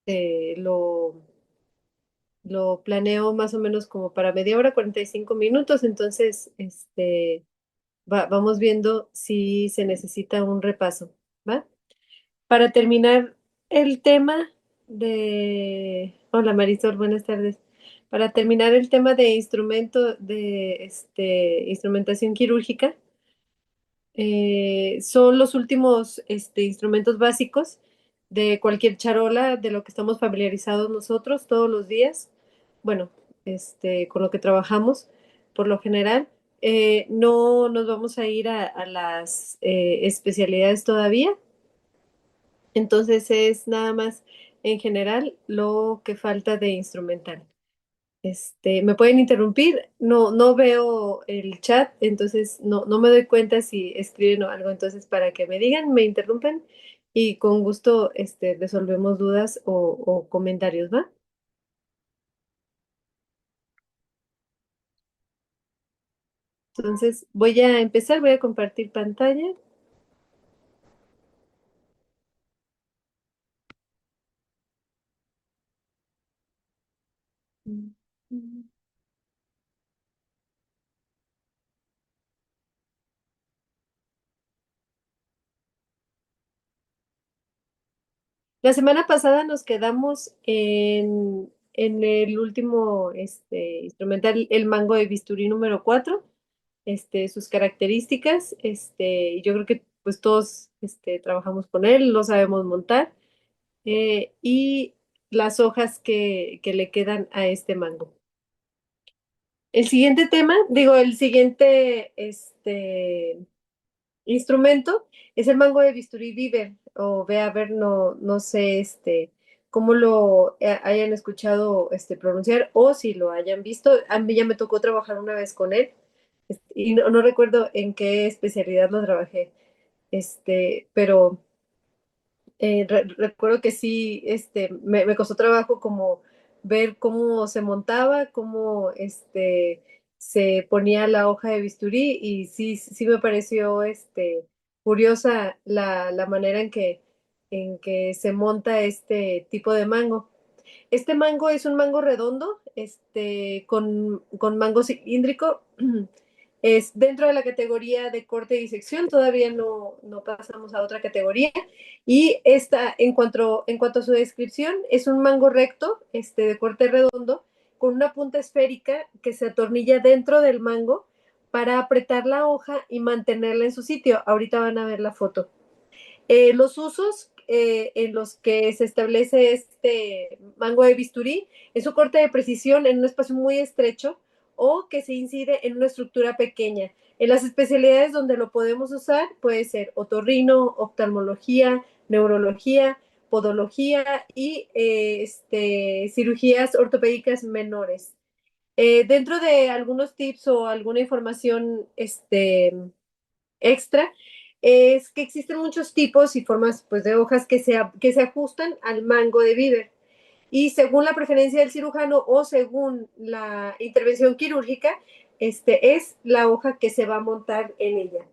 lo planeo más o menos como para media hora, 45 minutos, entonces vamos viendo si se necesita un repaso, ¿va? Para terminar el tema Hola Marisol, buenas tardes. Para terminar el tema de instrumentación quirúrgica, son los últimos instrumentos básicos de cualquier charola, de lo que estamos familiarizados nosotros todos los días. Bueno, con lo que trabajamos por lo general. No nos vamos a ir a las especialidades todavía, entonces es nada más en general lo que falta de instrumental. Me pueden interrumpir, no veo el chat, entonces no me doy cuenta si escriben o algo, entonces para que me digan, me interrumpen y con gusto resolvemos dudas o comentarios, ¿va? Entonces voy a empezar, voy a compartir pantalla. La semana pasada nos quedamos en el último instrumental, el mango de bisturí número 4, sus características, y yo creo que pues todos trabajamos con él, lo sabemos montar, y las hojas que le quedan a este mango. El siguiente tema, digo, el siguiente instrumento es el mango de bisturí Viver o ve a ver, no sé cómo lo hayan escuchado pronunciar o si lo hayan visto. A mí ya me tocó trabajar una vez con él y no recuerdo en qué especialidad lo trabajé, pero recuerdo que sí, me costó trabajo como ver cómo se montaba, cómo se ponía la hoja de bisturí y sí me pareció curiosa la manera en que se monta este tipo de mango. Este mango es un mango redondo, con mango cilíndrico. Es dentro de la categoría de corte y sección, todavía no pasamos a otra categoría. Y esta, en cuanto a su descripción, es un mango recto, de corte redondo, con una punta esférica que se atornilla dentro del mango para apretar la hoja y mantenerla en su sitio. Ahorita van a ver la foto. Los usos en los que se establece este mango de bisturí es un corte de precisión en un espacio muy estrecho o que se incide en una estructura pequeña. En las especialidades donde lo podemos usar puede ser otorrino, oftalmología, neurología, podología y cirugías ortopédicas menores. Dentro de algunos tips o alguna información extra es que existen muchos tipos y formas pues, de hojas que se ajustan al mango de Bieber. Y según la preferencia del cirujano o según la intervención quirúrgica, es la hoja que se va a montar en ella.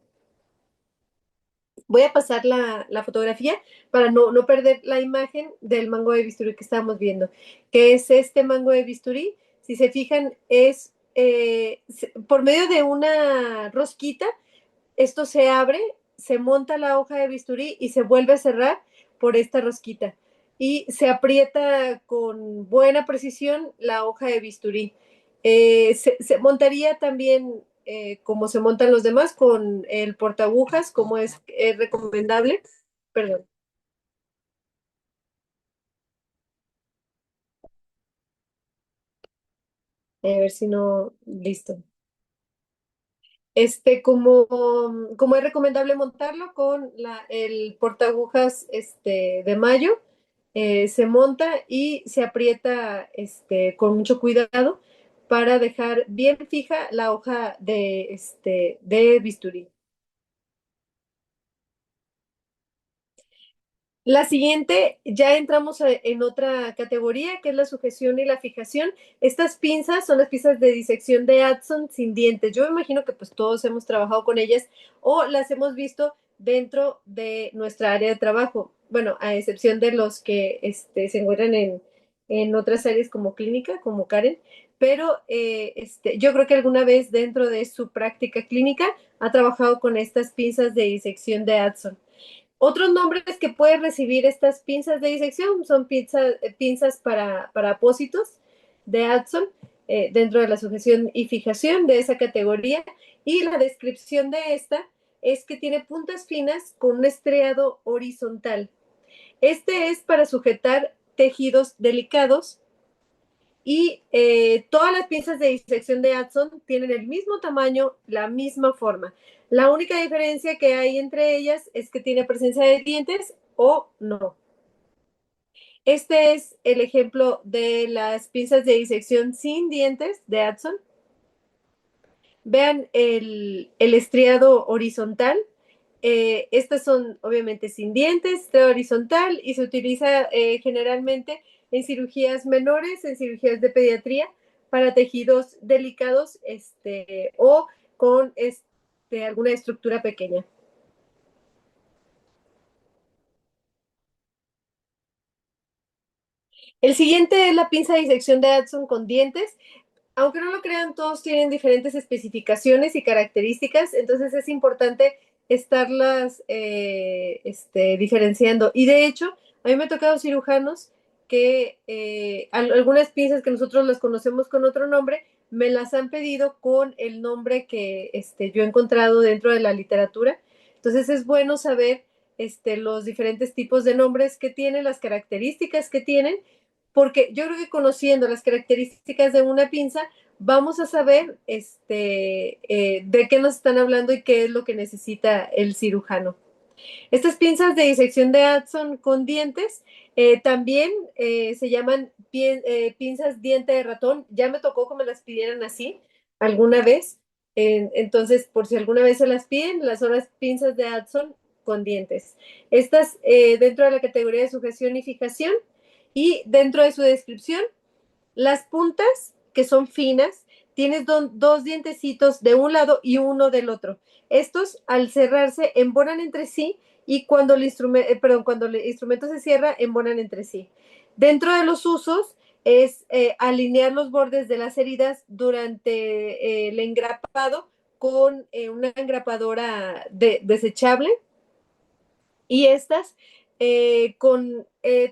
Voy a pasar la fotografía para no perder la imagen del mango de bisturí que estábamos viendo, que es este mango de bisturí. Si se fijan, es por medio de una rosquita. Esto se abre, se monta la hoja de bisturí y se vuelve a cerrar por esta rosquita. Y se aprieta con buena precisión la hoja de bisturí. Se montaría también como se montan los demás con el portaagujas, como es recomendable. Perdón, a ver si no, listo. Como es recomendable montarlo con el portaagujas de mayo, se monta y se aprieta con mucho cuidado para dejar bien fija la hoja de bisturí. La siguiente, ya entramos en otra categoría, que es la sujeción y la fijación. Estas pinzas son las pinzas de disección de Adson sin dientes. Yo me imagino que pues todos hemos trabajado con ellas o las hemos visto dentro de nuestra área de trabajo. bueno, a excepción de los que se encuentran en otras áreas como clínica, como Karen, pero yo creo que alguna vez dentro de su práctica clínica ha trabajado con estas pinzas de disección de Adson. Otros nombres que puede recibir estas pinzas de disección son pinzas para apósitos de Adson, dentro de la sujeción y fijación de esa categoría. Y la descripción de esta es que tiene puntas finas con un estriado horizontal. Este es para sujetar tejidos delicados y todas las piezas de disección de Adson tienen el mismo tamaño, la misma forma. La única diferencia que hay entre ellas es que tiene presencia de dientes o no. Este es el ejemplo de las pinzas de disección sin dientes de Adson. Vean el estriado horizontal. Estas son obviamente sin dientes, estriado horizontal, y se utiliza generalmente en cirugías menores, en cirugías de pediatría, para tejidos delicados o con alguna estructura pequeña. El siguiente es la pinza de disección de Adson con dientes. Aunque no lo crean, todos tienen diferentes especificaciones y características, entonces es importante estarlas diferenciando. Y de hecho, a mí me ha tocado cirujanos que algunas pinzas que nosotros las conocemos con otro nombre, me las han pedido con el nombre que yo he encontrado dentro de la literatura. Entonces es bueno saber los diferentes tipos de nombres que tienen, las características que tienen, porque yo creo que conociendo las características de una pinza, vamos a saber de qué nos están hablando y qué es lo que necesita el cirujano. Estas pinzas de disección de Adson con dientes también se llaman pinzas diente de ratón. Ya me tocó que me las pidieran así alguna vez. Entonces, por si alguna vez se las piden, las son las pinzas de Adson con dientes. Estas dentro de la categoría de sujeción y fijación, y dentro de su descripción, las puntas, que son finas, tienes dos dientecitos de un lado y uno del otro. Estos, al cerrarse, embonan entre sí, y cuando cuando el instrumento se cierra, embonan entre sí. Dentro de los usos es alinear los bordes de las heridas durante el engrapado con una engrapadora desechable, y estas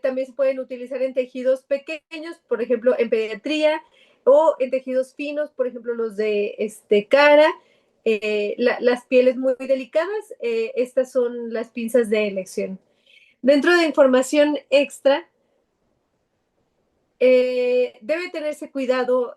también se pueden utilizar en tejidos pequeños, por ejemplo, en pediatría, o en tejidos finos, por ejemplo, los de cara, las pieles muy delicadas. Estas son las pinzas de elección. Dentro de información extra, debe tenerse cuidado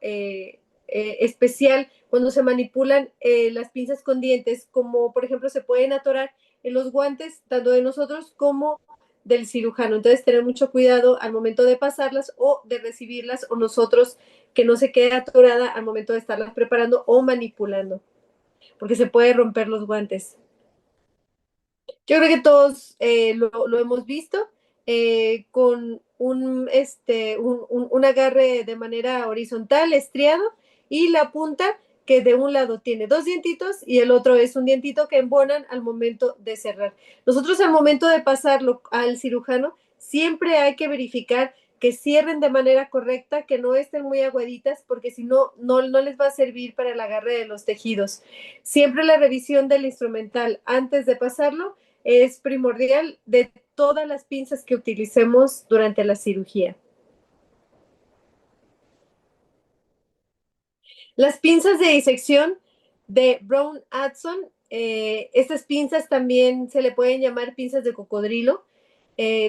especial cuando se manipulan las pinzas con dientes, como por ejemplo se pueden atorar en los guantes, tanto de nosotros como del cirujano. Entonces, tener mucho cuidado al momento de pasarlas o de recibirlas, o nosotros que no se quede atorada al momento de estarlas preparando o manipulando, porque se puede romper los guantes. Yo creo que todos lo hemos visto con un agarre de manera horizontal, estriado, y la punta que de un lado tiene dos dientitos y el otro es un dientito que embonan al momento de cerrar. Nosotros al momento de pasarlo al cirujano, siempre hay que verificar que cierren de manera correcta, que no estén muy aguaditas, porque si no, no les va a servir para el agarre de los tejidos. Siempre la revisión del instrumental antes de pasarlo es primordial de todas las pinzas que utilicemos durante la cirugía. Las pinzas de disección de Brown-Adson, estas pinzas también se le pueden llamar pinzas de cocodrilo.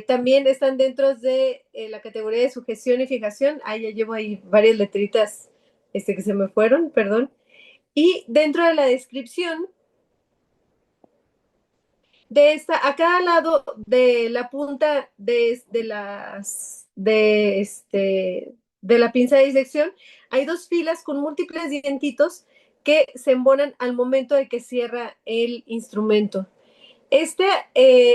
También están dentro de la categoría de sujeción y fijación. Ya llevo ahí varias letritas que se me fueron, perdón. Y dentro de la descripción de esta, a cada lado de la punta de la pinza de disección, hay dos filas con múltiples dientitos que se embonan al momento de que cierra el instrumento.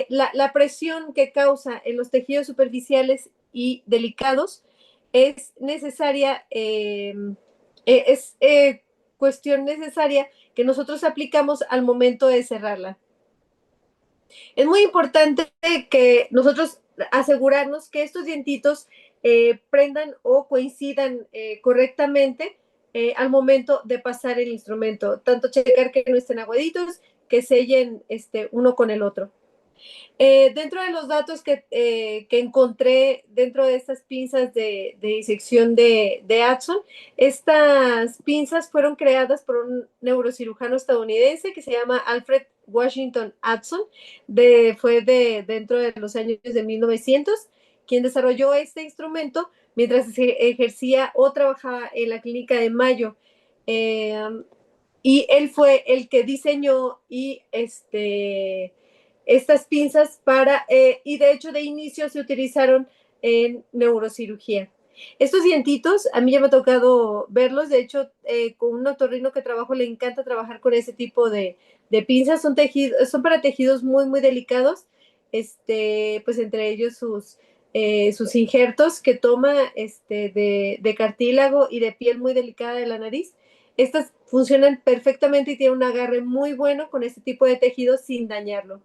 La presión que causa en los tejidos superficiales y delicados es necesaria, es cuestión necesaria que nosotros aplicamos al momento de cerrarla. Es muy importante que nosotros asegurarnos que estos dientitos prendan o coincidan correctamente al momento de pasar el instrumento. Tanto checar que no estén aguaditos, que sellen uno con el otro. Dentro de los datos que encontré dentro de estas pinzas de disección de Adson, estas pinzas fueron creadas por un neurocirujano estadounidense que se llama Alfred Washington Adson, fue dentro de los años de 1900, quien desarrolló este instrumento mientras ejercía o trabajaba en la clínica de Mayo. Eh, y él fue el que diseñó estas pinzas y de hecho de inicio se utilizaron en neurocirugía. Estos dientitos, a mí ya me ha tocado verlos, de hecho, con un otorrino que trabajo le encanta trabajar con ese tipo de pinzas, son para tejidos muy, muy delicados, pues entre ellos sus injertos que toma de cartílago y de piel muy delicada de la nariz. Estas funcionan perfectamente y tienen un agarre muy bueno con este tipo de tejido sin dañarlo.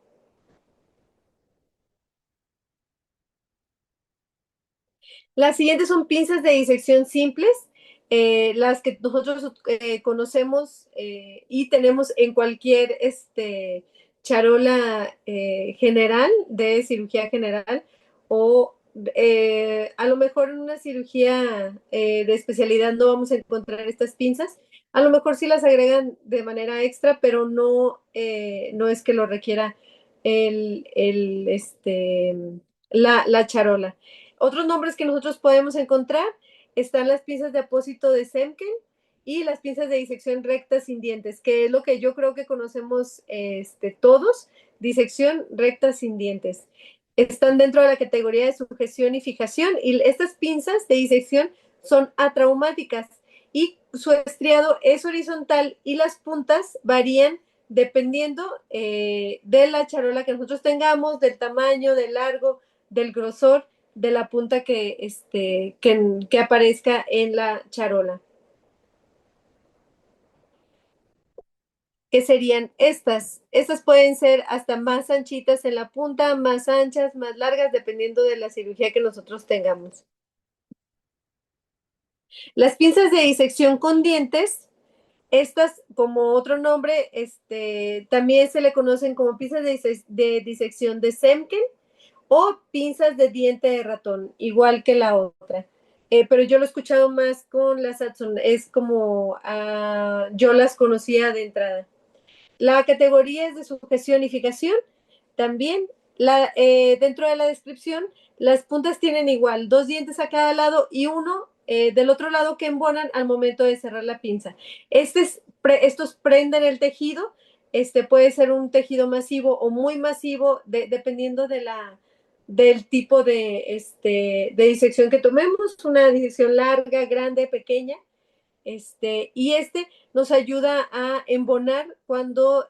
Las siguientes son pinzas de disección simples, las que nosotros conocemos y tenemos en cualquier charola general de cirugía general o a lo mejor en una cirugía de especialidad no vamos a encontrar estas pinzas. A lo mejor sí las agregan de manera extra, pero no es que lo requiera la charola. Otros nombres que nosotros podemos encontrar están las pinzas de apósito de Semken y las pinzas de disección recta sin dientes, que es lo que yo creo que conocemos todos, disección recta sin dientes. Están dentro de la categoría de sujeción y fijación y estas pinzas de disección son atraumáticas y su estriado es horizontal y las puntas varían dependiendo de la charola que nosotros tengamos, del tamaño, del largo, del grosor de la punta que aparezca en la charola, que serían estas. Estas pueden ser hasta más anchitas en la punta, más anchas, más largas, dependiendo de la cirugía que nosotros tengamos. Las pinzas de disección con dientes, estas, como otro nombre, también se le conocen como pinzas de disección de Semken o pinzas de diente de ratón, igual que la otra. Pero yo lo he escuchado más con las Hudson, es como yo las conocía de entrada. La categoría es de sujeción y fijación. También dentro de la descripción, las puntas tienen igual, dos dientes a cada lado y uno del otro lado que embonan al momento de cerrar la pinza. Estos prenden el tejido, puede ser un tejido masivo o muy masivo, dependiendo del tipo de disección que tomemos, una disección larga, grande, pequeña. Y nos ayuda a embonar cuando,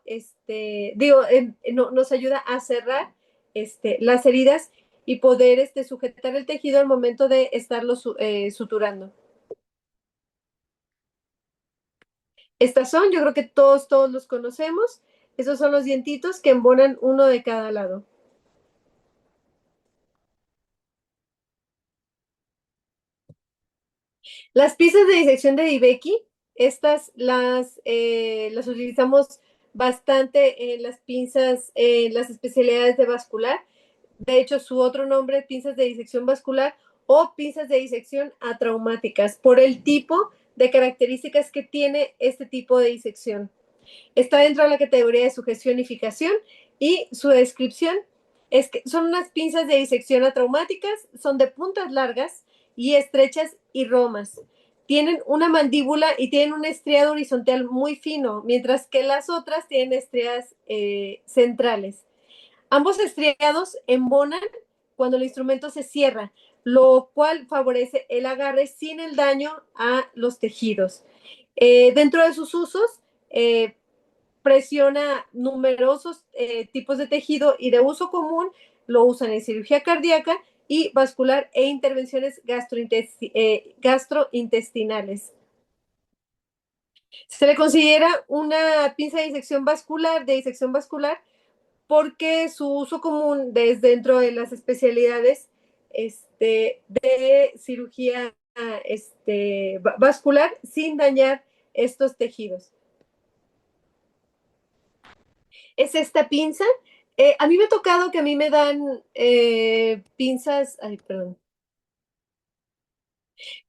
nos ayuda a cerrar las heridas y poder sujetar el tejido al momento de estarlo suturando. Estas son, yo creo que todos los conocemos. Esos son los dientitos que embonan uno de cada lado. Las piezas de disección de Dibeki, estas las utilizamos bastante en las pinzas, en las especialidades de vascular. De hecho, su otro nombre es pinzas de disección vascular o pinzas de disección atraumáticas, por el tipo de características que tiene este tipo de disección. Está dentro de la categoría de sujeción y fijación y su descripción es que son unas pinzas de disección atraumáticas, son de puntas largas y estrechas y romas. Tienen una mandíbula y tienen un estriado horizontal muy fino, mientras que las otras tienen estriadas centrales. Ambos estriados embonan cuando el instrumento se cierra, lo cual favorece el agarre sin el daño a los tejidos. Dentro de sus usos, presiona numerosos tipos de tejido y de uso común, lo usan en cirugía cardíaca y vascular e intervenciones gastrointestinales. Se le considera una pinza de disección vascular porque su uso común desde dentro de las especialidades de cirugía vascular sin dañar estos tejidos. Es esta pinza. A mí me ha tocado que a mí me dan pinzas, ay, perdón,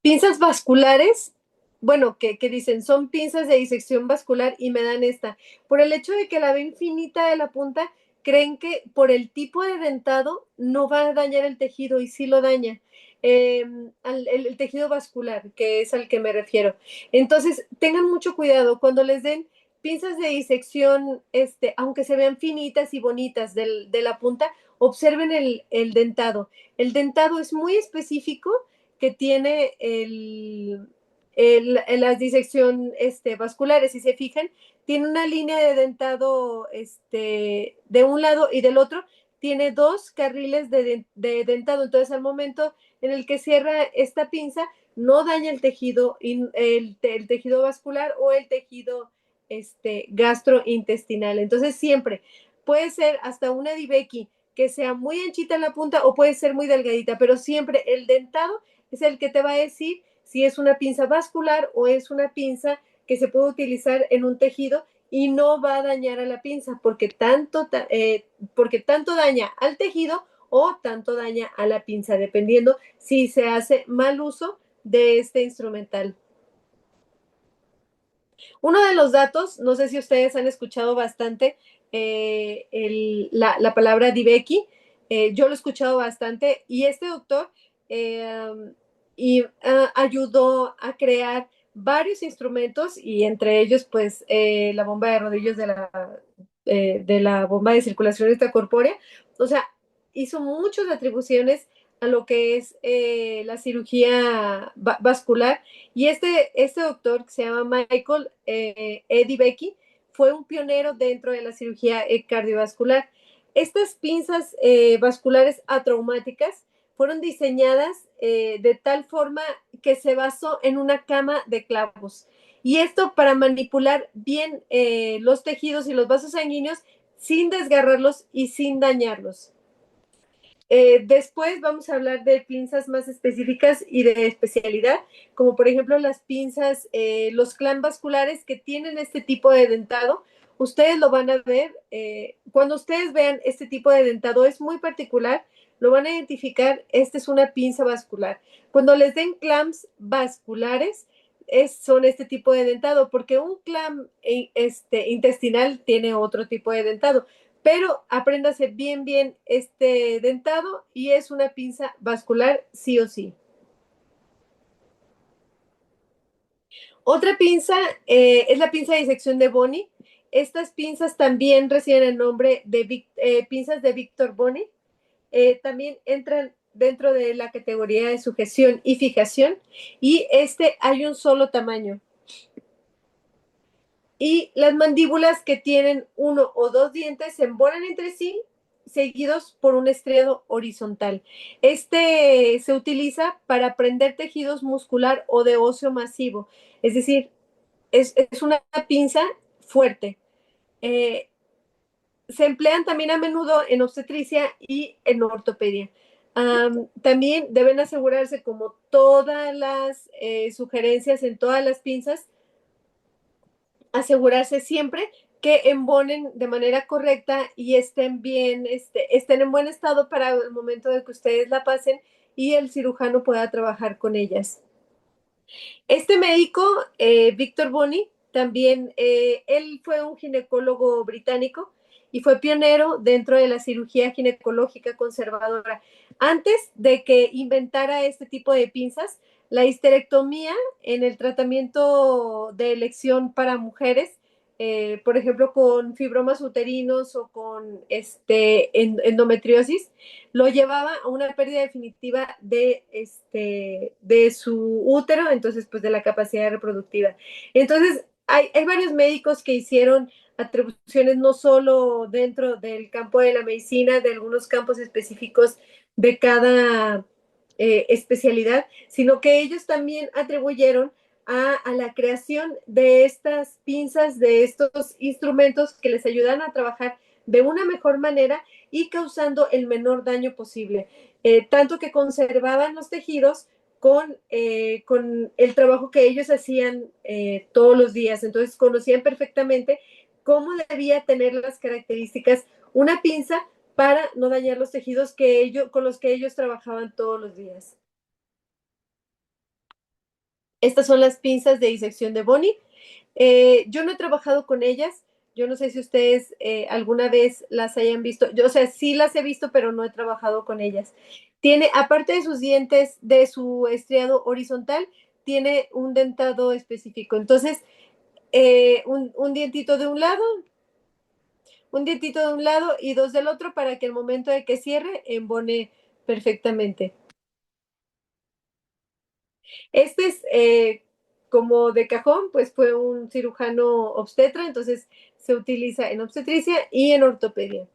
pinzas vasculares, bueno, que dicen son pinzas de disección vascular y me dan esta. Por el hecho de que la ven finita de la punta, creen que por el tipo de dentado no va a dañar el tejido y sí lo daña. El tejido vascular, que es al que me refiero. Entonces, tengan mucho cuidado cuando les den pinzas de disección, aunque se vean finitas y bonitas de la punta, observen el dentado. El dentado es muy específico que tiene las disección vasculares. Si se fijan, tiene una línea de dentado de un lado y del otro, tiene dos carriles de dentado. Entonces, al momento en el que cierra esta pinza, no daña el tejido, el tejido vascular o el tejido gastrointestinal. Entonces, siempre puede ser hasta una Dibeki que sea muy anchita en la punta o puede ser muy delgadita, pero siempre el dentado es el que te va a decir si es una pinza vascular o es una pinza que se puede utilizar en un tejido y no va a dañar a la pinza porque tanto daña al tejido o tanto daña a la pinza, dependiendo si se hace mal uso de este instrumental. Uno de los datos, no sé si ustedes han escuchado bastante la palabra Dibeki, yo lo he escuchado bastante y este doctor ayudó a crear varios instrumentos y entre ellos pues la bomba de rodillos de la bomba de circulación extracorpórea, o sea, hizo muchas atribuciones a lo que es la cirugía vascular y este doctor que se llama Michael Eddie Becky fue un pionero dentro de la cirugía cardiovascular. Estas pinzas vasculares atraumáticas fueron diseñadas de tal forma que se basó en una cama de clavos. Y esto para manipular bien los tejidos y los vasos sanguíneos sin desgarrarlos y sin dañarlos. Después vamos a hablar de pinzas más específicas y de especialidad, como por ejemplo las pinzas, los clan vasculares que tienen este tipo de dentado. Ustedes lo van a ver, cuando ustedes vean este tipo de dentado es muy particular, lo van a identificar, esta es una pinza vascular. Cuando les den clams vasculares, son este tipo de dentado, porque un clam intestinal tiene otro tipo de dentado pero apréndase bien este dentado y es una pinza vascular sí o sí. Otra pinza es la pinza de disección de Boni. Estas pinzas también reciben el nombre de pinzas de Víctor Boni. También entran dentro de la categoría de sujeción y fijación y hay un solo tamaño. Y las mandíbulas que tienen uno o dos dientes se embonan entre sí seguidos por un estriado horizontal. Se utiliza para prender tejidos muscular o de óseo masivo, es decir, es una pinza fuerte. Se emplean también a menudo en obstetricia y en ortopedia. También deben asegurarse, como todas las sugerencias en todas las pinzas, asegurarse siempre que embonen de manera correcta y estén bien, estén en buen estado para el momento de que ustedes la pasen y el cirujano pueda trabajar con ellas. Este médico, Víctor Boni, también, él fue un ginecólogo británico y fue pionero dentro de la cirugía ginecológica conservadora. Antes de que inventara este tipo de pinzas, la histerectomía en el tratamiento de elección para mujeres, por ejemplo, con fibromas uterinos o con endometriosis, lo llevaba a una pérdida definitiva de su útero, entonces pues de la capacidad reproductiva. Entonces hay varios médicos que hicieron atribuciones no solo dentro del campo de la medicina, de algunos campos específicos de cada especialidad, sino que ellos también atribuyeron a la creación de estas pinzas, de estos instrumentos que les ayudan a trabajar de una mejor manera y causando el menor daño posible. Tanto que conservaban los tejidos con el trabajo que ellos hacían todos los días. Entonces conocían perfectamente cómo debía tener las características una pinza para no dañar los tejidos con los que ellos trabajaban todos los días. Estas son las pinzas de disección de Bonnie. Yo no he trabajado con ellas. Yo no sé si ustedes alguna vez las hayan visto. Yo, o sea, sí las he visto, pero no he trabajado con ellas. Tiene, aparte de sus dientes, de su estriado horizontal, tiene un dentado específico. Entonces, un dientito de un dientito de un lado y dos del otro para que el momento de que cierre embone perfectamente. Este es como de cajón, pues fue un cirujano obstetra, entonces se utiliza en obstetricia y en ortopedia.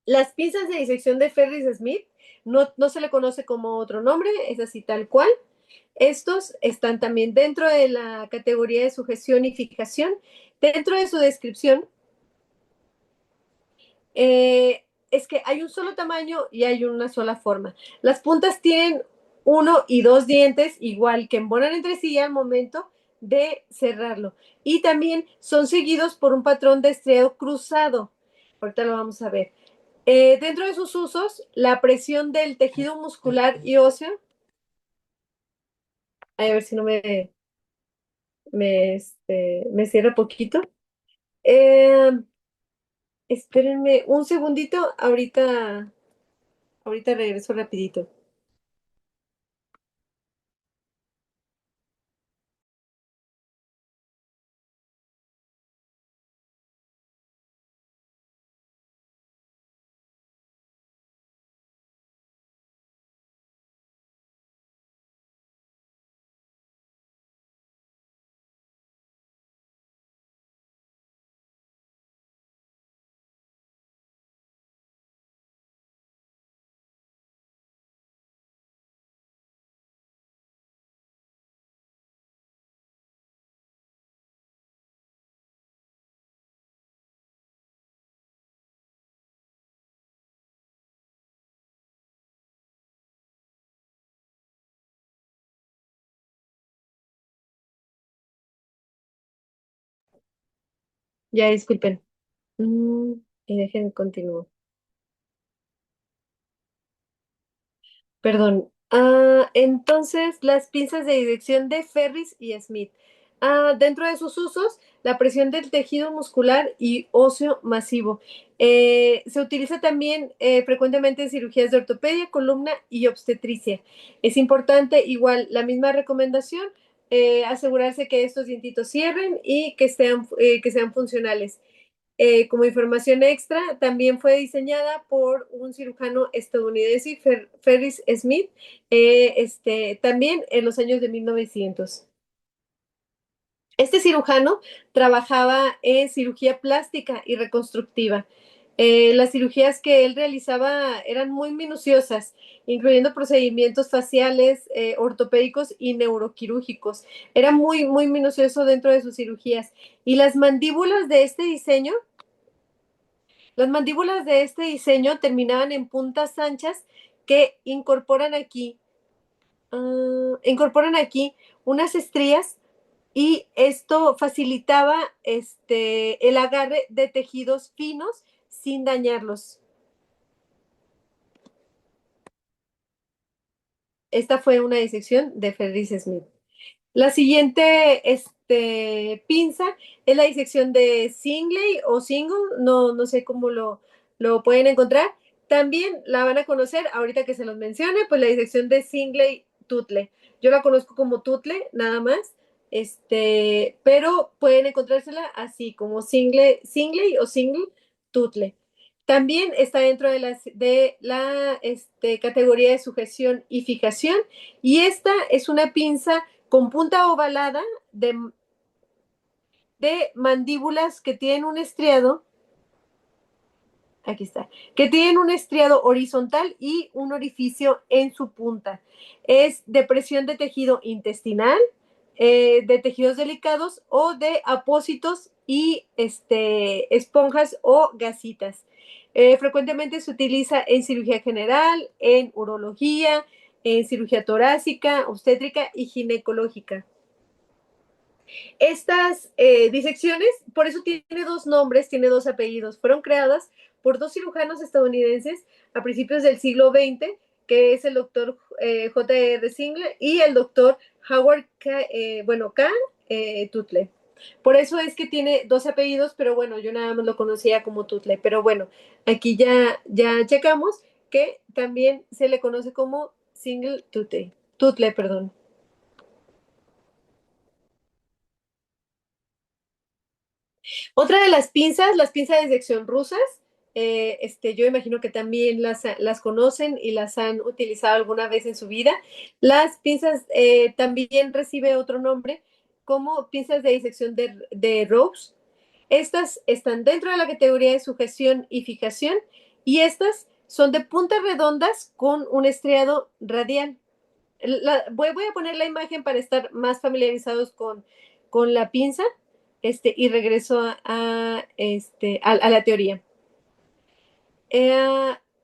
Las pinzas de disección de Ferris Smith no se le conoce como otro nombre, es así tal cual. Estos están también dentro de la categoría de sujeción y fijación. Dentro de su descripción es que hay un solo tamaño y hay una sola forma. Las puntas tienen uno y dos dientes, igual que embonan entre sí al momento de cerrarlo. Y también son seguidos por un patrón de estriado cruzado. Ahorita lo vamos a ver. Dentro de sus usos, la presión del tejido muscular y óseo, a ver si no me cierra poquito. Eh, espérenme un segundito, ahorita regreso rapidito. Ya disculpen. Mm, y dejen continuar. Perdón. Entonces, las pinzas de dirección de Ferris y Smith. Dentro de sus usos, la presión del tejido muscular y óseo masivo. Se utiliza también frecuentemente en cirugías de ortopedia, columna y obstetricia. Es importante, igual, la misma recomendación, asegurarse que estos dientitos cierren y que sean funcionales. Como información extra, también fue diseñada por un cirujano estadounidense, Ferris Smith, también en los años de 1900. Este cirujano trabajaba en cirugía plástica y reconstructiva. Las cirugías que él realizaba eran muy minuciosas, incluyendo procedimientos faciales, ortopédicos y neuroquirúrgicos. Era muy minucioso dentro de sus cirugías. Y las mandíbulas de este diseño terminaban en puntas anchas que incorporan aquí unas estrías y esto facilitaba el agarre de tejidos finos sin dañarlos. Esta fue una disección de Ferris Smith. La siguiente pinza es la disección de Singley o Single, no sé cómo lo pueden encontrar. También la van a conocer, ahorita que se los mencione, pues la disección de Singley Tutle. Yo la conozco como Tutle, nada más. Pero pueden encontrársela así, como Singley o Single Tutle. También está dentro de la categoría de sujeción y fijación, y esta es una pinza con punta ovalada de mandíbulas que tienen un estriado, aquí está, que tienen un estriado horizontal y un orificio en su punta. Es de presión de tejido intestinal, de tejidos delicados o de apósitos y esponjas o gasitas. Frecuentemente se utiliza en cirugía general, en urología, en cirugía torácica, obstétrica y ginecológica. Estas disecciones, por eso tiene dos nombres, tiene dos apellidos, fueron creadas por dos cirujanos estadounidenses a principios del siglo XX, que es el doctor J.R. Singler y el doctor Howard K. Tutle. Por eso es que tiene dos apellidos, pero bueno, yo nada más lo conocía como Tutle. Pero bueno, aquí ya checamos que también se le conoce como Single Tutle. Tutle, perdón. Otra de las pinzas de sección rusas, yo imagino que también las conocen y las han utilizado alguna vez en su vida. Las pinzas también recibe otro nombre como pinzas de disección de Rose. Estas están dentro de la categoría de sujeción y fijación y estas son de puntas redondas con un estriado radial. Voy a poner la imagen para estar más familiarizados con la pinza y regreso a la teoría.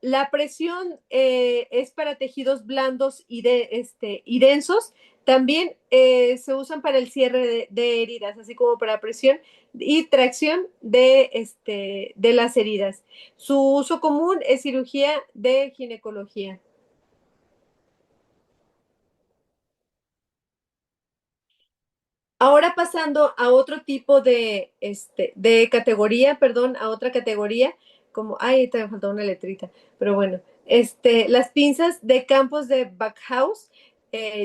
La presión es para tejidos blandos y densos. También se usan para el cierre de heridas, así como para presión y tracción de las heridas. Su uso común es cirugía de ginecología. Ahora pasando a otro tipo de categoría, perdón, a otra categoría, como, ay, te me faltó una letrita, pero bueno, las pinzas de campos de Backhouse,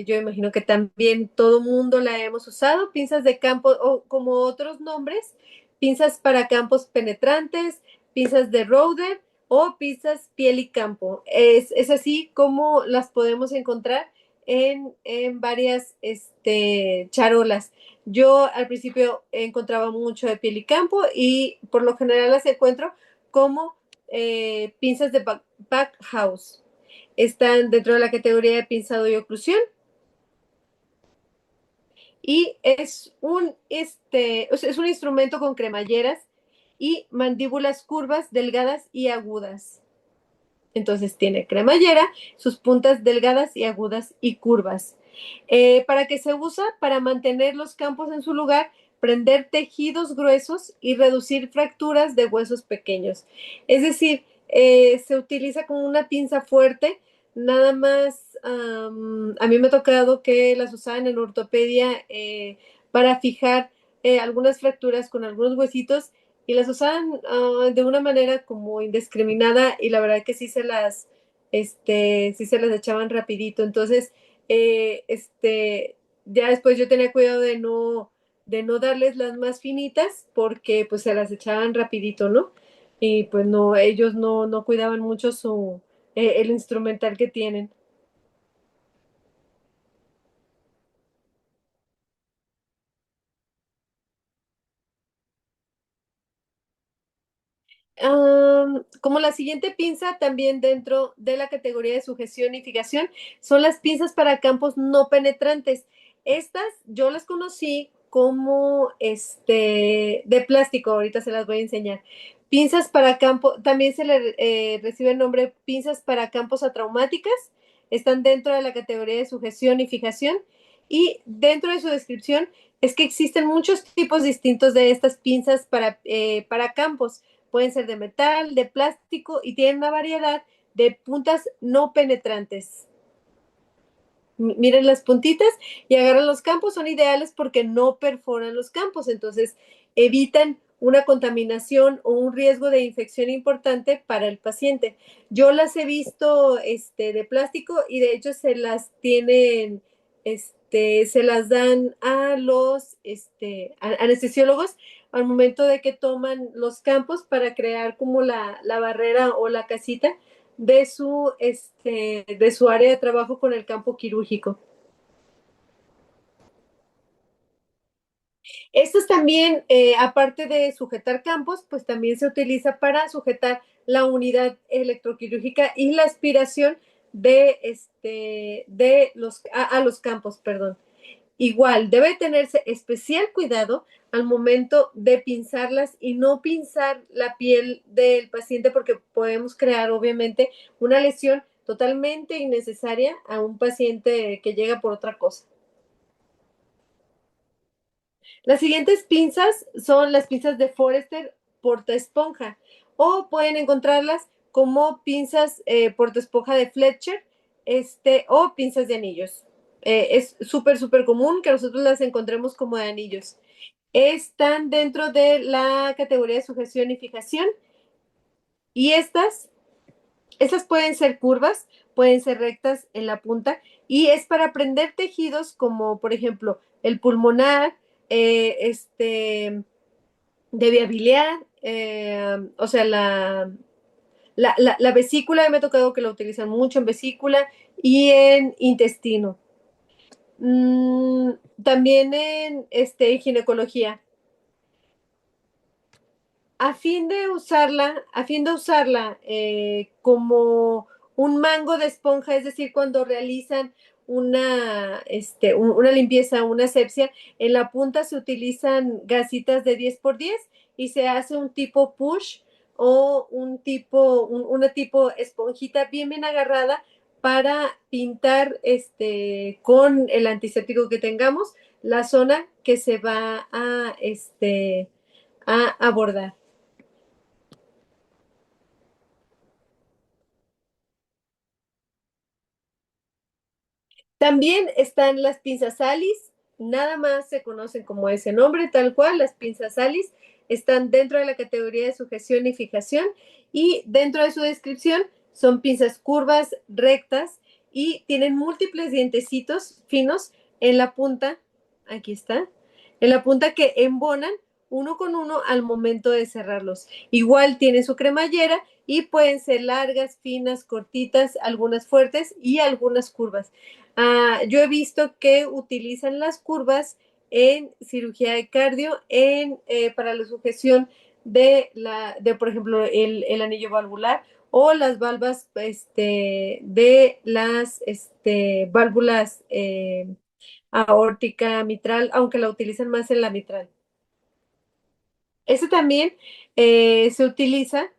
yo imagino que también todo mundo la hemos usado, pinzas de campo, o como otros nombres, pinzas para campos penetrantes, pinzas de Roder o pinzas piel y campo. Es así como las podemos encontrar en varias charolas. Yo al principio encontraba mucho de piel y campo y por lo general las encuentro como pinzas de back house. Están dentro de la categoría de pinzado y oclusión y es un instrumento con cremalleras y mandíbulas curvas, delgadas y agudas. Entonces tiene cremallera, sus puntas delgadas y agudas y curvas. ¿Para qué se usa? Para mantener los campos en su lugar, prender tejidos gruesos y reducir fracturas de huesos pequeños. Es decir, se utiliza como una pinza fuerte, nada más a mí me ha tocado que las usaban en ortopedia para fijar algunas fracturas con algunos huesitos y las usaban de una manera como indiscriminada y la verdad que sí se las echaban rapidito. Entonces, ya después yo tenía cuidado de no darles las más finitas porque pues se las echaban rapidito, ¿no? Y pues no, ellos no cuidaban mucho el instrumental que tienen. Como la siguiente pinza, también dentro de la categoría de sujeción y fijación, son las pinzas para campos no penetrantes. Estas yo las conocí como de plástico, ahorita se las voy a enseñar. Pinzas para campo, también se le recibe el nombre pinzas para campos atraumáticas, están dentro de la categoría de sujeción y fijación, y dentro de su descripción es que existen muchos tipos distintos de estas pinzas para campos. Pueden ser de metal, de plástico y tienen una variedad de puntas no penetrantes. Miren las puntitas y agarran los campos, son ideales porque no perforan los campos, entonces evitan una contaminación o un riesgo de infección importante para el paciente. Yo las he visto de plástico y de hecho se las tienen, se las dan a los anestesiólogos al momento de que toman los campos para crear como la barrera o la casita de su área de trabajo con el campo quirúrgico. Estos también, aparte de sujetar campos, pues también se utiliza para sujetar la unidad electroquirúrgica y la aspiración de los campos, perdón. Igual, debe tenerse especial cuidado al momento de pinzarlas y no pinzar la piel del paciente porque podemos crear obviamente una lesión totalmente innecesaria a un paciente que llega por otra cosa. Las siguientes pinzas son las pinzas de Forester porta esponja o pueden encontrarlas como pinzas porta esponja de Fletcher o pinzas de anillos. Es súper, súper común que nosotros las encontremos como de anillos. Están dentro de la categoría de sujeción y fijación y estas pueden ser curvas, pueden ser rectas en la punta y es para prender tejidos como por ejemplo el pulmonar, de vía biliar, o sea, la vesícula, me ha tocado que lo utilizan mucho en vesícula y en intestino. Mm, también en ginecología. A fin de usarla como un mango de esponja, es decir, cuando realizan una limpieza, una asepsia, en la punta se utilizan gasitas de 10 por 10 y se hace un tipo push o una tipo esponjita bien, bien agarrada para pintar con el antiséptico que tengamos la zona que se va a abordar. También están las pinzas Alice, nada más se conocen como ese nombre, tal cual, las pinzas Alice están dentro de la categoría de sujeción y fijación y dentro de su descripción son pinzas curvas, rectas y tienen múltiples dientecitos finos en la punta, aquí está, en la punta que embonan uno con uno al momento de cerrarlos. Igual tienen su cremallera y pueden ser largas, finas, cortitas, algunas fuertes y algunas curvas. Yo he visto que utilizan las curvas en cirugía de cardio, para la sujeción por ejemplo, el anillo valvular o las valvas de las válvulas aórtica, mitral, aunque la utilizan más en la mitral. Este también eh, se utiliza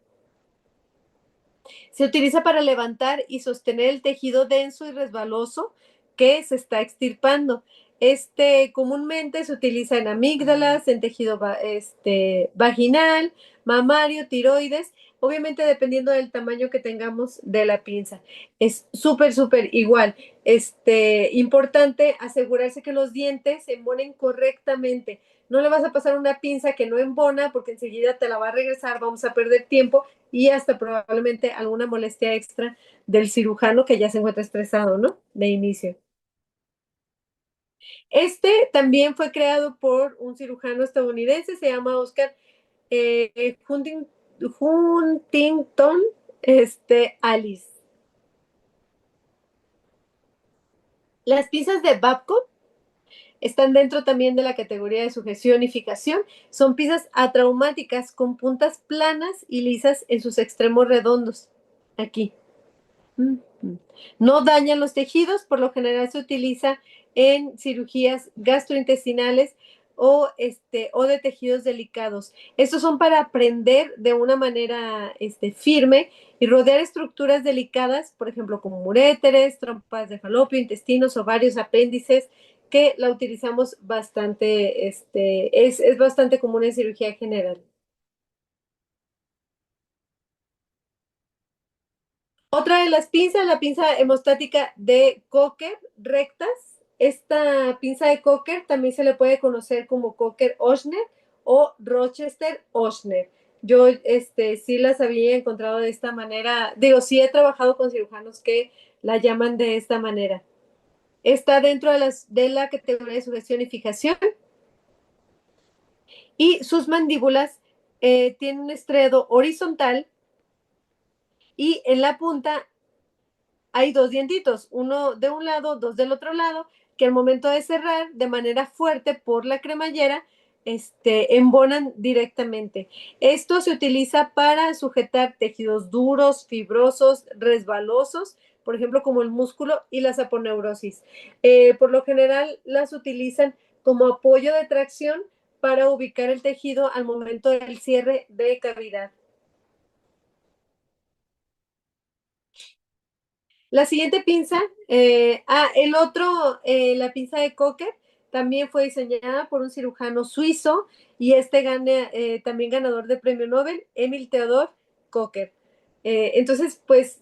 Se utiliza para levantar y sostener el tejido denso y resbaloso que se está extirpando. Comúnmente se utiliza en amígdalas, en tejido vaginal, mamario, tiroides, obviamente dependiendo del tamaño que tengamos de la pinza. Es súper, súper igual. Importante asegurarse que los dientes se embonen correctamente. No le vas a pasar una pinza que no embona porque enseguida te la va a regresar, vamos a perder tiempo y hasta probablemente alguna molestia extra del cirujano que ya se encuentra estresado, ¿no? De inicio. También fue creado por un cirujano estadounidense, se llama Oscar Huntington Alice. Las pinzas de Babcock están dentro también de la categoría de sujeción y fijación. Son pinzas atraumáticas con puntas planas y lisas en sus extremos redondos. Aquí. No dañan los tejidos, por lo general se utiliza en cirugías gastrointestinales o de tejidos delicados. Estos son para prender de una manera firme y rodear estructuras delicadas, por ejemplo, como uréteres, trompas de falopio, intestinos, ovarios, apéndices, que la utilizamos bastante, es bastante común en cirugía general. Otra de las pinzas, la pinza hemostática de Cocker rectas. Esta pinza de Cocker también se le puede conocer como Cocker-Ochsner o Rochester-Ochsner. Yo sí las había encontrado de esta manera. Digo, sí he trabajado con cirujanos que la llaman de esta manera. Está dentro de la categoría de sujeción y fijación y sus mandíbulas tienen un estriado horizontal y en la punta hay dos dientitos, uno de un lado, dos del otro lado, que al momento de cerrar de manera fuerte por la cremallera, embonan directamente. Esto se utiliza para sujetar tejidos duros, fibrosos, resbalosos, por ejemplo, como el músculo y la saponeurosis. Por lo general, las utilizan como apoyo de tracción para ubicar el tejido al momento del cierre de cavidad. La siguiente pinza, la pinza de Cocker, también fue diseñada por un cirujano suizo y también ganador de premio Nobel, Emil Theodor Cocker. Entonces, pues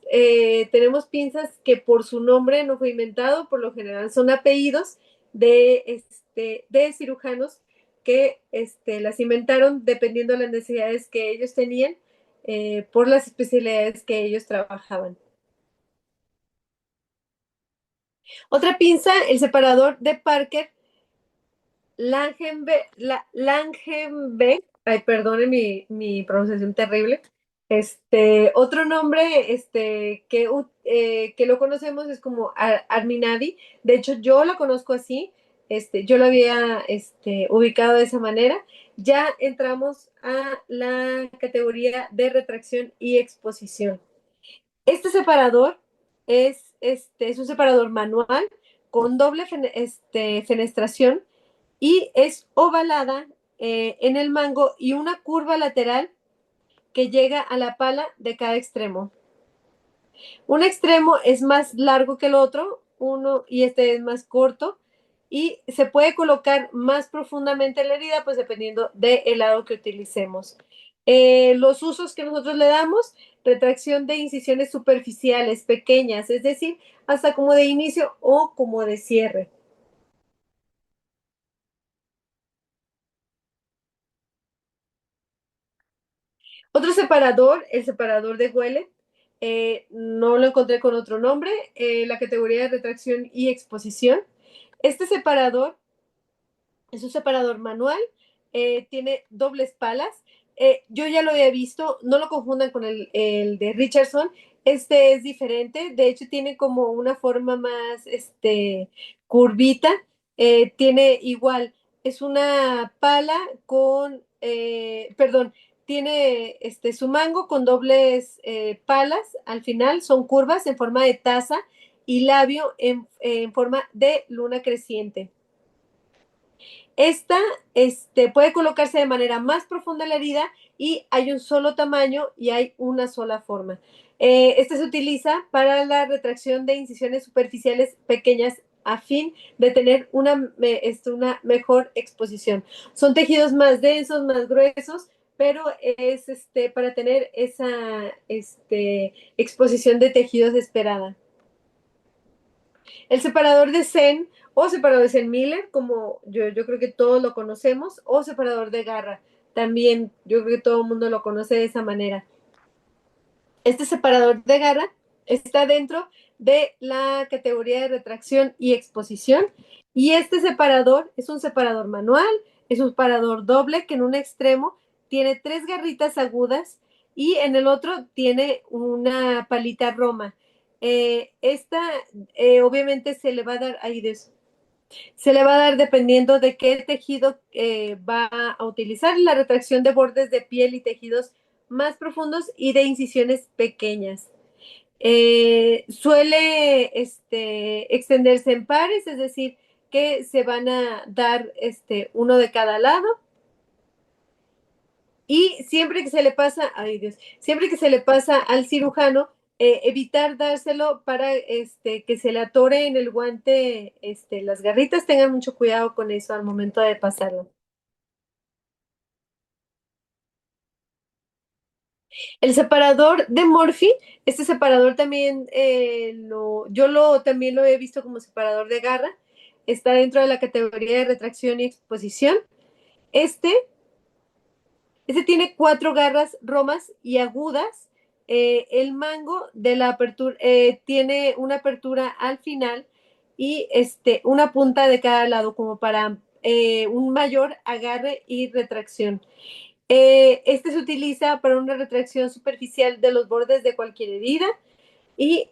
tenemos pinzas que por su nombre no fue inventado, por lo general son apellidos de cirujanos que las inventaron dependiendo de las necesidades que ellos tenían por las especialidades que ellos trabajaban. Otra pinza, el separador de Parker Langenbeck, ay, perdone mi pronunciación terrible. Otro nombre que lo conocemos es como Arminavi. De hecho, yo lo conozco así. Yo lo había ubicado de esa manera. Ya entramos a la categoría de retracción y exposición. Este separador es un separador manual con doble fenestración y es ovalada en el mango y una curva lateral que llega a la pala de cada extremo. Un extremo es más largo que el otro, y este es más corto, y se puede colocar más profundamente en la herida, pues dependiendo del lado que utilicemos. Los usos que nosotros le damos, retracción de incisiones superficiales pequeñas, es decir, hasta como de inicio o como de cierre. Otro separador, el separador de Huele, no lo encontré con otro nombre, la categoría de retracción y exposición. Este separador es un separador manual, tiene dobles palas. Yo ya lo había visto, no lo confundan con el de Richardson. Este es diferente, de hecho tiene como una forma más curvita. Tiene igual, es una pala perdón, tiene su mango con dobles palas al final, son curvas en forma de taza y labio en forma de luna creciente. Esta puede colocarse de manera más profunda en la herida y hay un solo tamaño y hay una sola forma. Este se utiliza para la retracción de incisiones superficiales pequeñas a fin de tener una mejor exposición. Son tejidos más densos, más gruesos, pero es para tener esa exposición de tejidos esperada. El separador de Zen o separador de Zen Miller, como yo creo que todos lo conocemos, o separador de garra, también yo creo que todo el mundo lo conoce de esa manera. Este separador de garra está dentro de la categoría de retracción y exposición, y este separador es un separador manual, es un separador doble que en un extremo tiene 3 garritas agudas y en el otro tiene una palita roma. Esta obviamente se le va a dar dependiendo de qué tejido va a utilizar, la retracción de bordes de piel y tejidos más profundos y de incisiones pequeñas. Suele extenderse en pares, es decir, que se van a dar uno de cada lado. Y siempre que se le pasa, ay Dios, siempre que se le pasa al cirujano, evitar dárselo para que se le atore en el guante las garritas, tengan mucho cuidado con eso al momento de pasarlo. El separador de Morphy, este separador también también lo he visto como separador de garra, está dentro de la categoría de retracción y exposición. Este Este tiene 4 garras romas y agudas. El mango de la apertura tiene una apertura al final y una punta de cada lado como para un mayor agarre y retracción. Este se utiliza para una retracción superficial de los bordes de cualquier herida y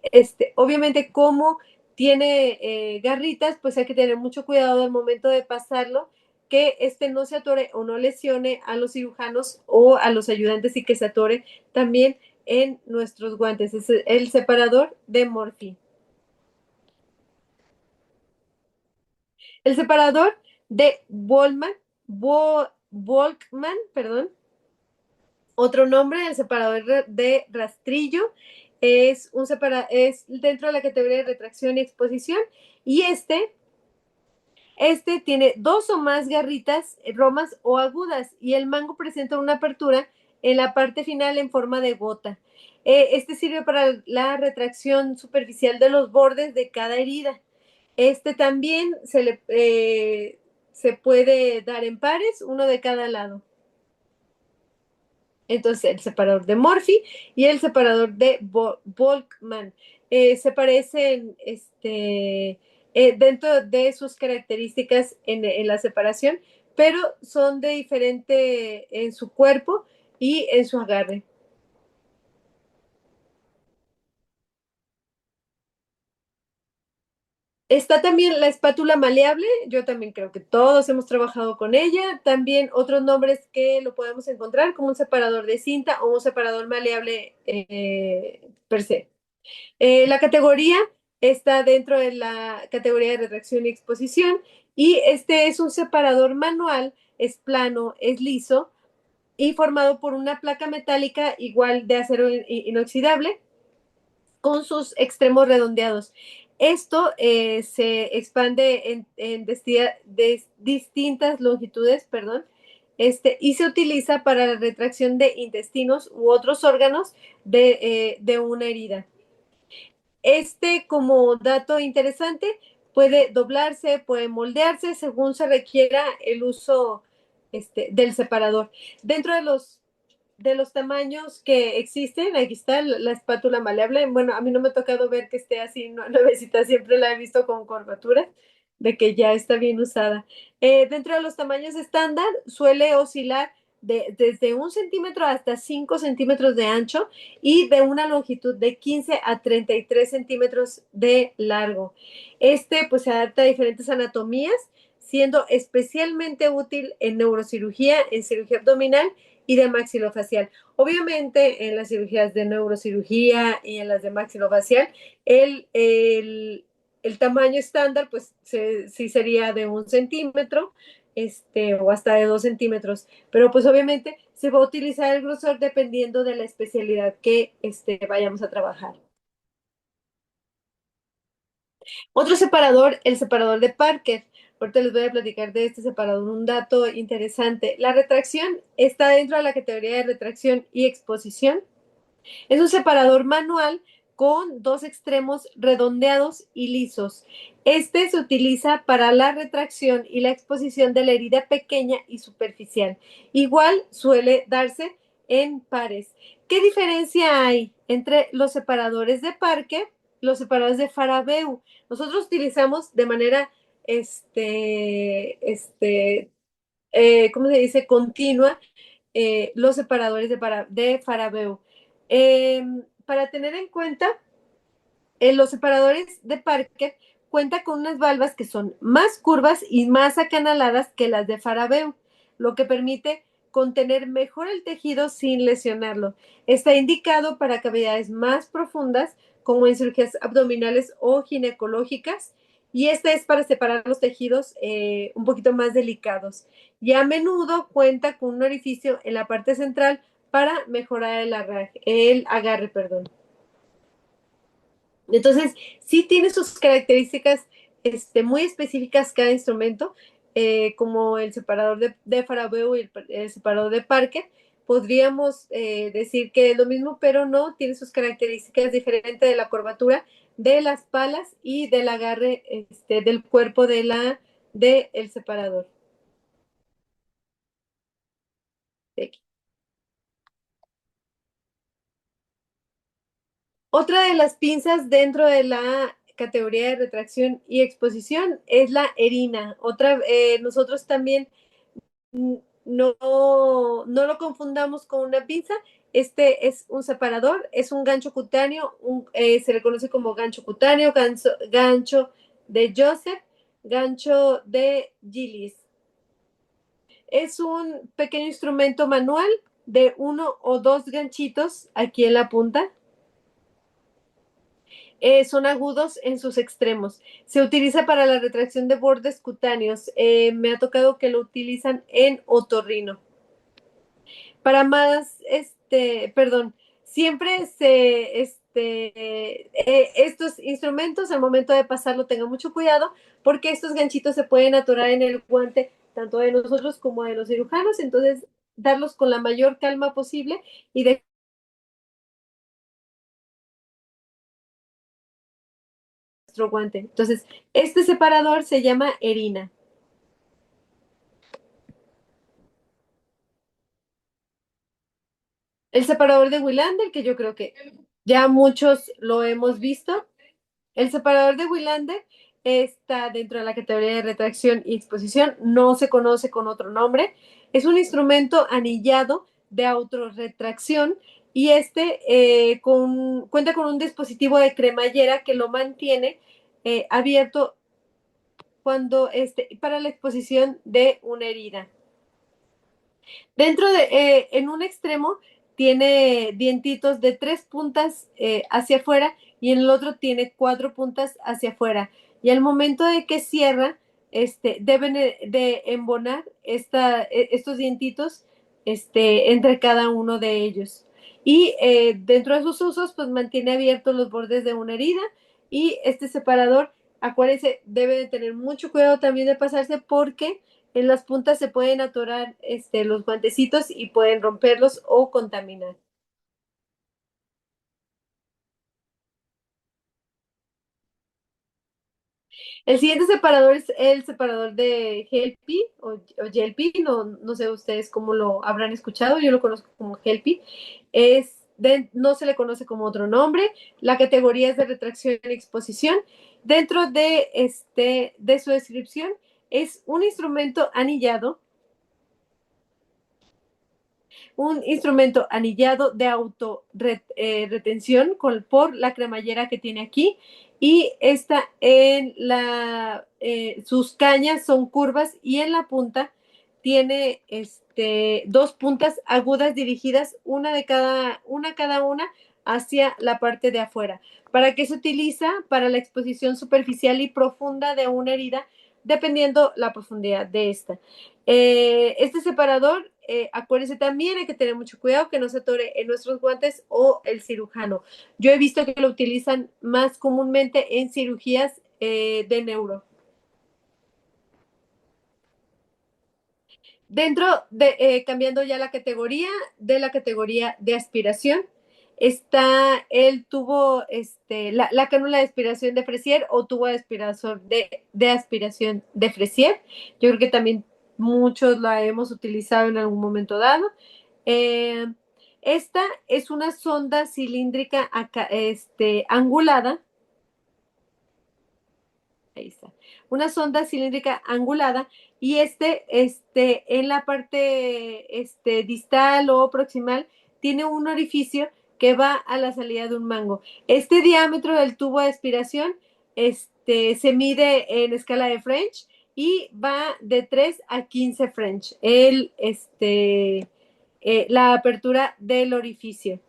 obviamente como tiene garritas, pues hay que tener mucho cuidado al momento de pasarlo, que este no se atore o no lesione a los cirujanos o a los ayudantes y que se atore también en nuestros guantes. Es el separador de Morphy. El separador de Volkmann, perdón, otro nombre, el separador de rastrillo, es dentro de la categoría de retracción y exposición, y este tiene dos o más garritas, romas o agudas, y el mango presenta una apertura en la parte final en forma de gota. Este sirve para la retracción superficial de los bordes de cada herida. Este también se puede dar en pares, uno de cada lado. Entonces, el separador de Morphy y el separador de Volkmann se parecen dentro de sus características en la separación, pero son de diferente en su cuerpo y en su agarre. Está también la espátula maleable, yo también creo que todos hemos trabajado con ella. También otros nombres que lo podemos encontrar como un separador de cinta o un separador maleable per se. La categoría está dentro de la categoría de retracción y exposición y este es un separador manual, es plano, es liso y formado por una placa metálica igual de acero inoxidable con sus extremos redondeados. Esto se expande distintas longitudes, perdón, y se utiliza para la retracción de intestinos u otros órganos de una herida. Como dato interesante, puede doblarse, puede moldearse según se requiera el uso del separador. Dentro de los tamaños que existen, aquí está la espátula maleable. Bueno, a mí no me ha tocado ver que esté así nuevecita, siempre la he visto con curvatura, de que ya está bien usada. Dentro de los tamaños estándar, suele oscilar desde 1 centímetro hasta 5 centímetros de ancho y de una longitud de 15 a 33 centímetros de largo. Pues se adapta a diferentes anatomías, siendo especialmente útil en neurocirugía, en cirugía abdominal y de maxilofacial. Obviamente, en las cirugías de neurocirugía y en las de maxilofacial, el, el, el tamaño estándar, pues sí sería de 1 centímetro, o hasta de 2 centímetros, pero pues obviamente se va a utilizar el grosor dependiendo de la especialidad que vayamos a trabajar. Otro separador, el separador de Parker. Ahorita les voy a platicar de este separador, un dato interesante. La retracción está dentro de la categoría de retracción y exposición. Es un separador manual con dos extremos redondeados y lisos. Este se utiliza para la retracción y la exposición de la herida pequeña y superficial. Igual suele darse en pares. ¿Qué diferencia hay entre los separadores de Parker y los separadores de Farabeu? Nosotros utilizamos de manera, ¿cómo se dice? Continua los separadores de Farabeu. Para tener en cuenta, los separadores de Parker cuenta con unas valvas que son más curvas y más acanaladas que las de Farabeu, lo que permite contener mejor el tejido sin lesionarlo. Está indicado para cavidades más profundas, como en cirugías abdominales o ginecológicas, y esta es para separar los tejidos un poquito más delicados. Y a menudo cuenta con un orificio en la parte central para mejorar el agarre, perdón. Entonces, sí tiene sus características muy específicas cada instrumento, como el separador de Farabeu y el separador de Parker. Podríamos decir que es lo mismo, pero no, tiene sus características diferentes de la curvatura de las palas y del agarre del cuerpo del separador. Otra de las pinzas dentro de la categoría de retracción y exposición es la erina. Nosotros también no, no lo confundamos con una pinza. Este es un separador, es un gancho cutáneo, se le conoce como gancho cutáneo, gancho de Joseph, gancho de Gillis. Es un pequeño instrumento manual de uno o dos ganchitos aquí en la punta. Son agudos en sus extremos. Se utiliza para la retracción de bordes cutáneos. Me ha tocado que lo utilizan en otorrino. Para más, perdón, siempre estos instrumentos al momento de pasarlo tengan mucho cuidado porque estos ganchitos se pueden atorar en el guante tanto de nosotros como de los cirujanos, entonces darlos con la mayor calma posible y de nuestro guante. Entonces, este separador se llama erina. El separador de Wilander, que yo creo que ya muchos lo hemos visto. El separador de Wilander está dentro de la categoría de retracción y exposición, no se conoce con otro nombre. Es un instrumento anillado de autorretracción y cuenta con un dispositivo de cremallera que lo mantiene abierto para la exposición de una herida. En un extremo tiene dientitos de tres puntas hacia afuera y en el otro tiene cuatro puntas hacia afuera. Y al momento de que cierra, deben de embonar estos dientitos entre cada uno de ellos. Y dentro de sus usos, pues mantiene abiertos los bordes de una herida y este separador, acuérdense, debe de tener mucho cuidado también de pasarse porque en las puntas se pueden atorar los guantecitos y pueden romperlos o contaminar. El siguiente separador es el separador de Helpy o Gelpy, no sé ustedes cómo lo habrán escuchado, yo lo conozco como Helpy. No se le conoce como otro nombre, la categoría es de retracción y exposición. Dentro de su descripción es un instrumento anillado, un instrumento anillado de auto-retención por la cremallera que tiene aquí y sus cañas son curvas y en la punta tiene dos puntas agudas dirigidas, una cada una hacia la parte de afuera. ¿Para qué se utiliza? Para la exposición superficial y profunda de una herida, dependiendo la profundidad de esta. Este separador, acuérdense también, hay que tener mucho cuidado que no se atore en nuestros guantes o el cirujano. Yo he visto que lo utilizan más comúnmente en cirugías de neuro. Cambiando ya la categoría, de la categoría de aspiración, está el tubo, la cánula de aspiración de Fresier o tubo de aspiración de Fresier. Yo creo que también muchos la hemos utilizado en algún momento dado. Eh, Esta es una sonda cilíndrica angulada. Ahí está. Una sonda cilíndrica angulada y en la parte distal o proximal tiene un orificio que va a la salida de un mango. Este diámetro del tubo de aspiración se mide en escala de French y va de 3 a 15 French. La apertura del orificio.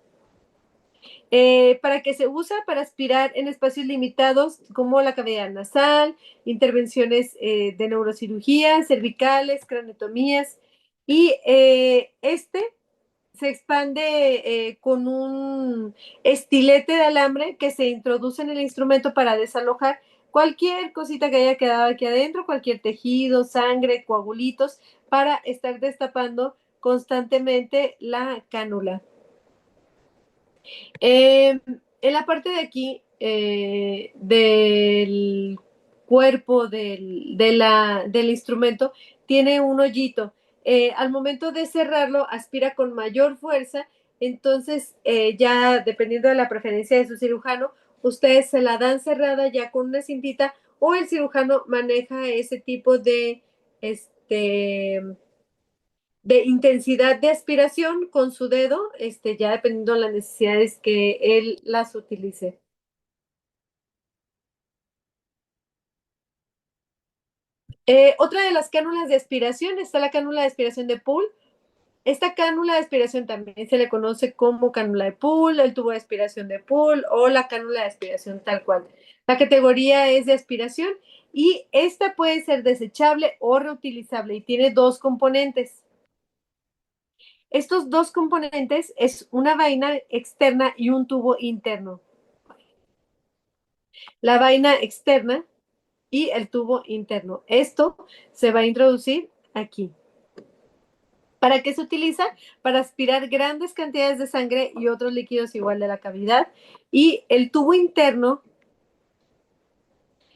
¿Para qué se usa? Para aspirar en espacios limitados como la cavidad nasal, intervenciones de neurocirugía, cervicales, craneotomías. Y se expande con un estilete de alambre que se introduce en el instrumento para desalojar cualquier cosita que haya quedado aquí adentro, cualquier tejido, sangre, coagulitos, para estar destapando constantemente la cánula. En la parte de aquí del cuerpo del instrumento tiene un hoyito. Al momento de cerrarlo, aspira con mayor fuerza, entonces ya dependiendo de la preferencia de su cirujano, ustedes se la dan cerrada ya con una cintita o el cirujano maneja ese tipo este, de intensidad de aspiración con su dedo, ya dependiendo de las necesidades que él las utilice. Otra de las cánulas de aspiración está la cánula de aspiración de Poole. Esta cánula de aspiración también se le conoce como cánula de Poole, el tubo de aspiración de Poole o la cánula de aspiración tal cual. La categoría es de aspiración y esta puede ser desechable o reutilizable y tiene dos componentes. Estos dos componentes es una vaina externa y un tubo interno. La vaina externa y el tubo interno. Esto se va a introducir aquí. ¿Para qué se utiliza? Para aspirar grandes cantidades de sangre y otros líquidos igual de la cavidad. Y el tubo interno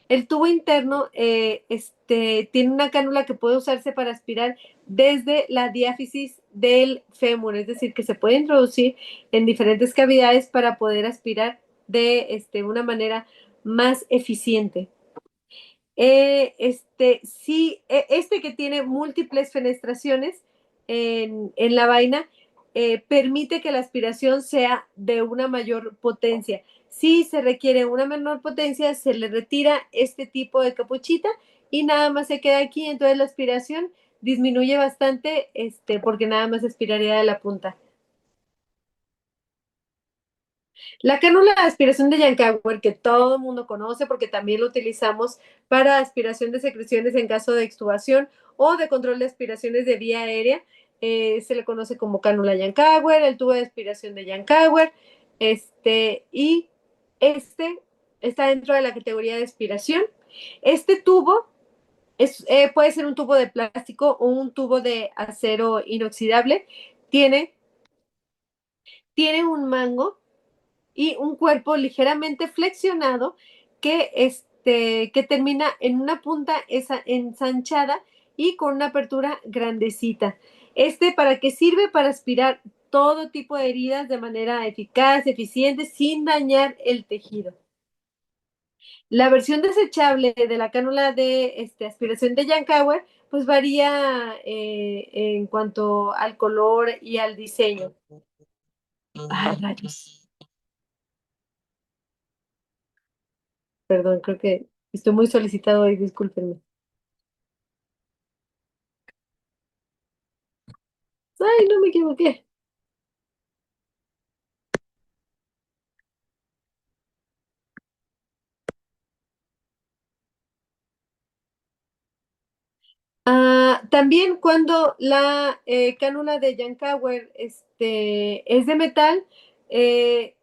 tiene una cánula que puede usarse para aspirar desde la diáfisis del fémur, es decir, que se puede introducir en diferentes cavidades para poder aspirar de una manera más eficiente. Sí, este que tiene múltiples fenestraciones en la vaina permite que la aspiración sea de una mayor potencia. Si se requiere una menor potencia, se le retira este tipo de capuchita y nada más se queda aquí. Entonces la aspiración disminuye bastante porque nada más aspiraría de la punta. La cánula de aspiración de Yankauer, que todo el mundo conoce porque también lo utilizamos para aspiración de secreciones en caso de extubación o de control de aspiraciones de vía aérea, se le conoce como cánula Yankauer, el tubo de aspiración de Yankauer, y este está dentro de la categoría de aspiración. Este tubo puede ser un tubo de plástico o un tubo de acero inoxidable. Tiene, tiene un mango y un cuerpo ligeramente flexionado que termina en una punta esa ensanchada y con una apertura grandecita. ¿Para qué sirve? Para aspirar todo tipo de heridas de manera eficaz, eficiente, sin dañar el tejido. La versión desechable de la cánula de aspiración de Yankauer pues varía en cuanto al color y al diseño. Ay, rayos. Perdón, creo que estoy muy solicitado hoy, discúlpenme. Ay, no me equivoqué. También cuando la cánula de Yankauer es de metal, eh,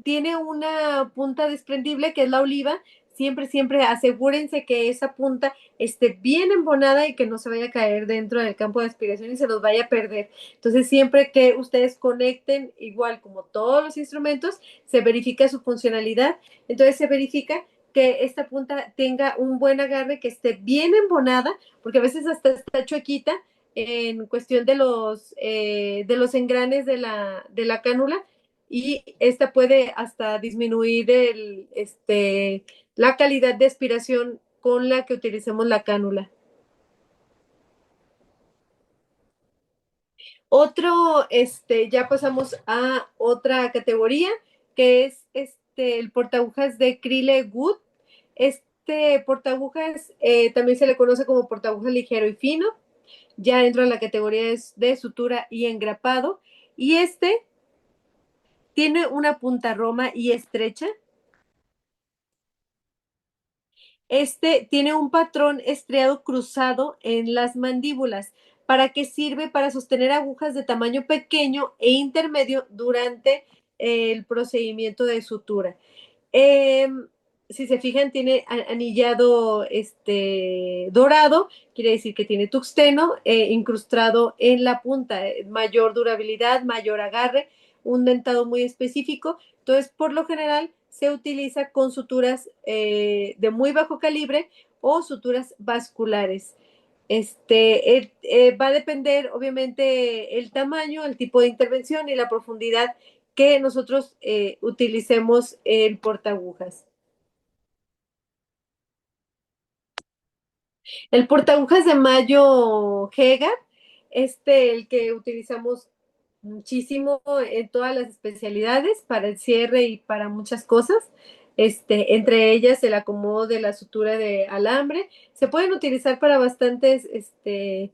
tiene una punta desprendible que es la oliva. Siempre, siempre asegúrense que esa punta esté bien embonada y que no se vaya a caer dentro del campo de aspiración y se los vaya a perder. Entonces, siempre que ustedes conecten, igual como todos los instrumentos, se verifica su funcionalidad. Entonces, se verifica que esta punta tenga un buen agarre, que esté bien embonada, porque a veces hasta está chuequita en cuestión de los engranes de la cánula y esta puede hasta disminuir la calidad de aspiración con la que utilicemos la cánula. Ya pasamos a otra categoría que es el portagujas de Cryle Wood. Este portagujas también se le conoce como portagujas ligero y fino, ya dentro de la categoría de sutura y engrapado. Y tiene una punta roma y estrecha. Tiene un patrón estriado cruzado en las mandíbulas. ¿Para qué sirve? Para sostener agujas de tamaño pequeño e intermedio durante el procedimiento de sutura. Eh, si se fijan, tiene anillado dorado, quiere decir que tiene tuxteno incrustado en la punta, mayor durabilidad, mayor agarre, un dentado muy específico. Entonces, por lo general, se utiliza con suturas de muy bajo calibre o suturas vasculares. Va a depender, obviamente, el tamaño, el tipo de intervención y la profundidad que nosotros utilicemos el portagujas. El portagujas de Mayo Hegar, el que utilizamos muchísimo en todas las especialidades para el cierre y para muchas cosas. entre ellas el acomodo de la sutura de alambre. Se pueden utilizar para bastantes eh,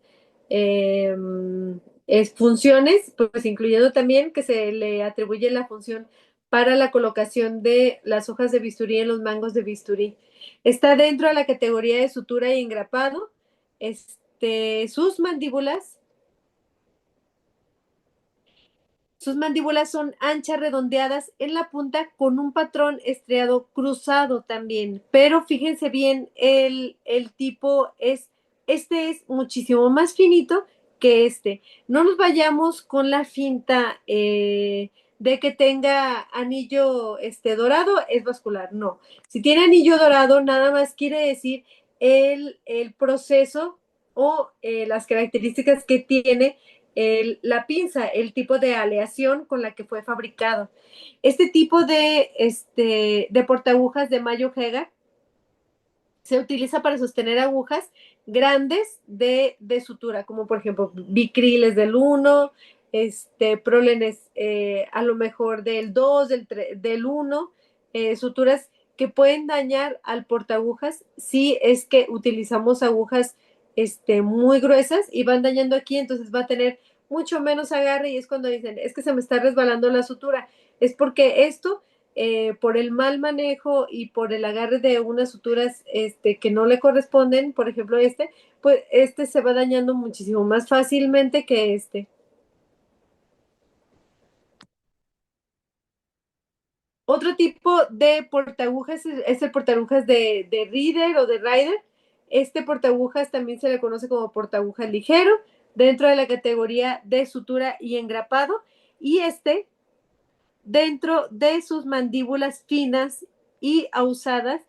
funciones, pues incluyendo también que se le atribuye la función para la colocación de las hojas de bisturí en los mangos de bisturí. Está dentro de la categoría de sutura y engrapado. Sus mandíbulas Sus mandíbulas son anchas, redondeadas en la punta con un patrón estriado cruzado también. Pero fíjense bien, el tipo es muchísimo más finito que este. No nos vayamos con la finta de que tenga anillo dorado, es vascular. No. Si tiene anillo dorado, nada más quiere decir el proceso o las características que tiene la pinza, el tipo de aleación con la que fue fabricado. Este tipo de portaagujas de Mayo Hegar se utiliza para sostener agujas grandes sutura, como por ejemplo bicriles del 1, prólenes a lo mejor del 2, del 1, suturas que pueden dañar al portaagujas si es que utilizamos agujas muy gruesas y van dañando aquí, entonces va a tener mucho menos agarre y es cuando dicen, es que se me está resbalando la sutura. Es porque esto por el mal manejo y por el agarre de unas suturas que no le corresponden, por ejemplo pues se va dañando muchísimo más fácilmente que este. Otro tipo de portagujas es el portagujas de Reader o de Rider. Este portagujas también se le conoce como portagujas ligero dentro de la categoría de sutura y engrapado. Y dentro de sus mandíbulas finas y ahusadas,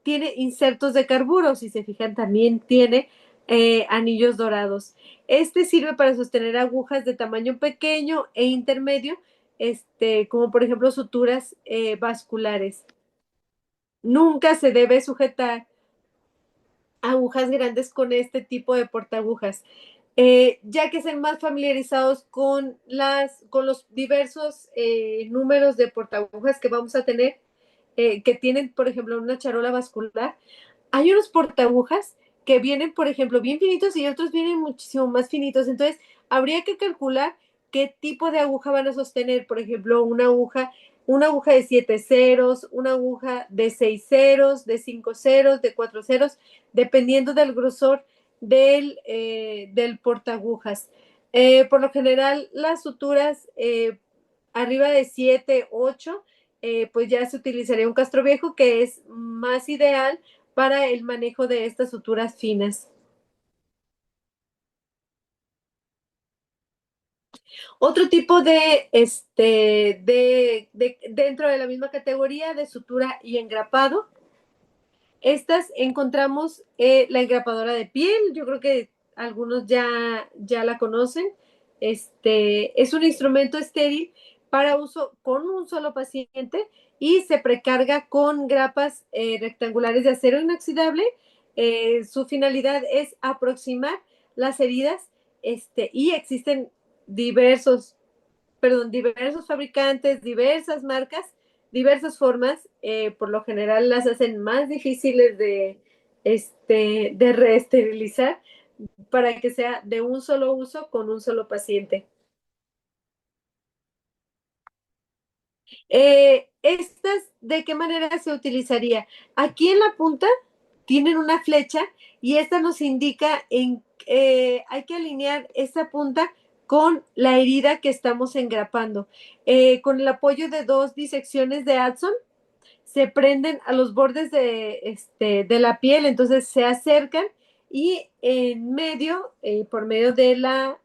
tiene insertos de carburo, si se fijan también tiene anillos dorados. Sirve para sostener agujas de tamaño pequeño e intermedio, como por ejemplo suturas vasculares. Nunca se debe sujetar agujas grandes con este tipo de portaagujas, ya que estén más familiarizados con los diversos números de portaagujas que vamos a tener, que tienen, por ejemplo, una charola vascular. Hay unos portaagujas que vienen, por ejemplo, bien finitos y otros vienen muchísimo más finitos. Entonces, habría que calcular qué tipo de aguja van a sostener. Por ejemplo, una aguja de 7 ceros, una aguja de 6 ceros, de 5 ceros, de 4 ceros, dependiendo del grosor del portaagujas. Por lo general, las suturas arriba de 7, 8, pues ya se utilizaría un castro viejo que es más ideal para el manejo de estas suturas finas. Otro tipo dentro de la misma categoría de sutura y engrapado, estas encontramos la engrapadora de piel, yo creo que algunos ya la conocen. Es un instrumento estéril para uso con un solo paciente y se precarga con grapas rectangulares de acero inoxidable. Su finalidad es aproximar las heridas y existen diversos diversos fabricantes, diversas marcas, diversas formas, por lo general las hacen más difíciles de reesterilizar para que sea de un solo uso con un solo paciente. ¿De qué manera se utilizaría? Aquí en la punta tienen una flecha y esta nos indica hay que alinear esta punta con la herida que estamos engrapando. Con el apoyo de dos disecciones de Adson, se prenden a los bordes de la piel, entonces se acercan y en medio, por medio de la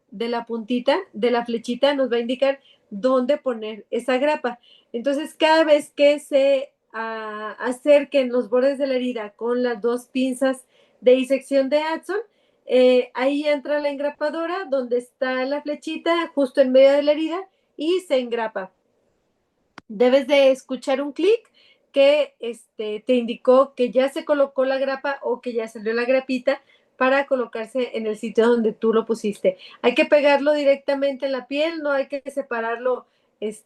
puntita, de la flechita, nos va a indicar dónde poner esa grapa. Entonces, cada vez que se acerquen los bordes de la herida con las dos pinzas de disección de Adson, ahí entra la engrapadora, donde está la flechita, justo en medio de la herida, y se engrapa. Debes de escuchar un clic que te indicó que ya se colocó la grapa o que ya salió la grapita para colocarse en el sitio donde tú lo pusiste. Hay que pegarlo directamente en la piel, no hay que separarlo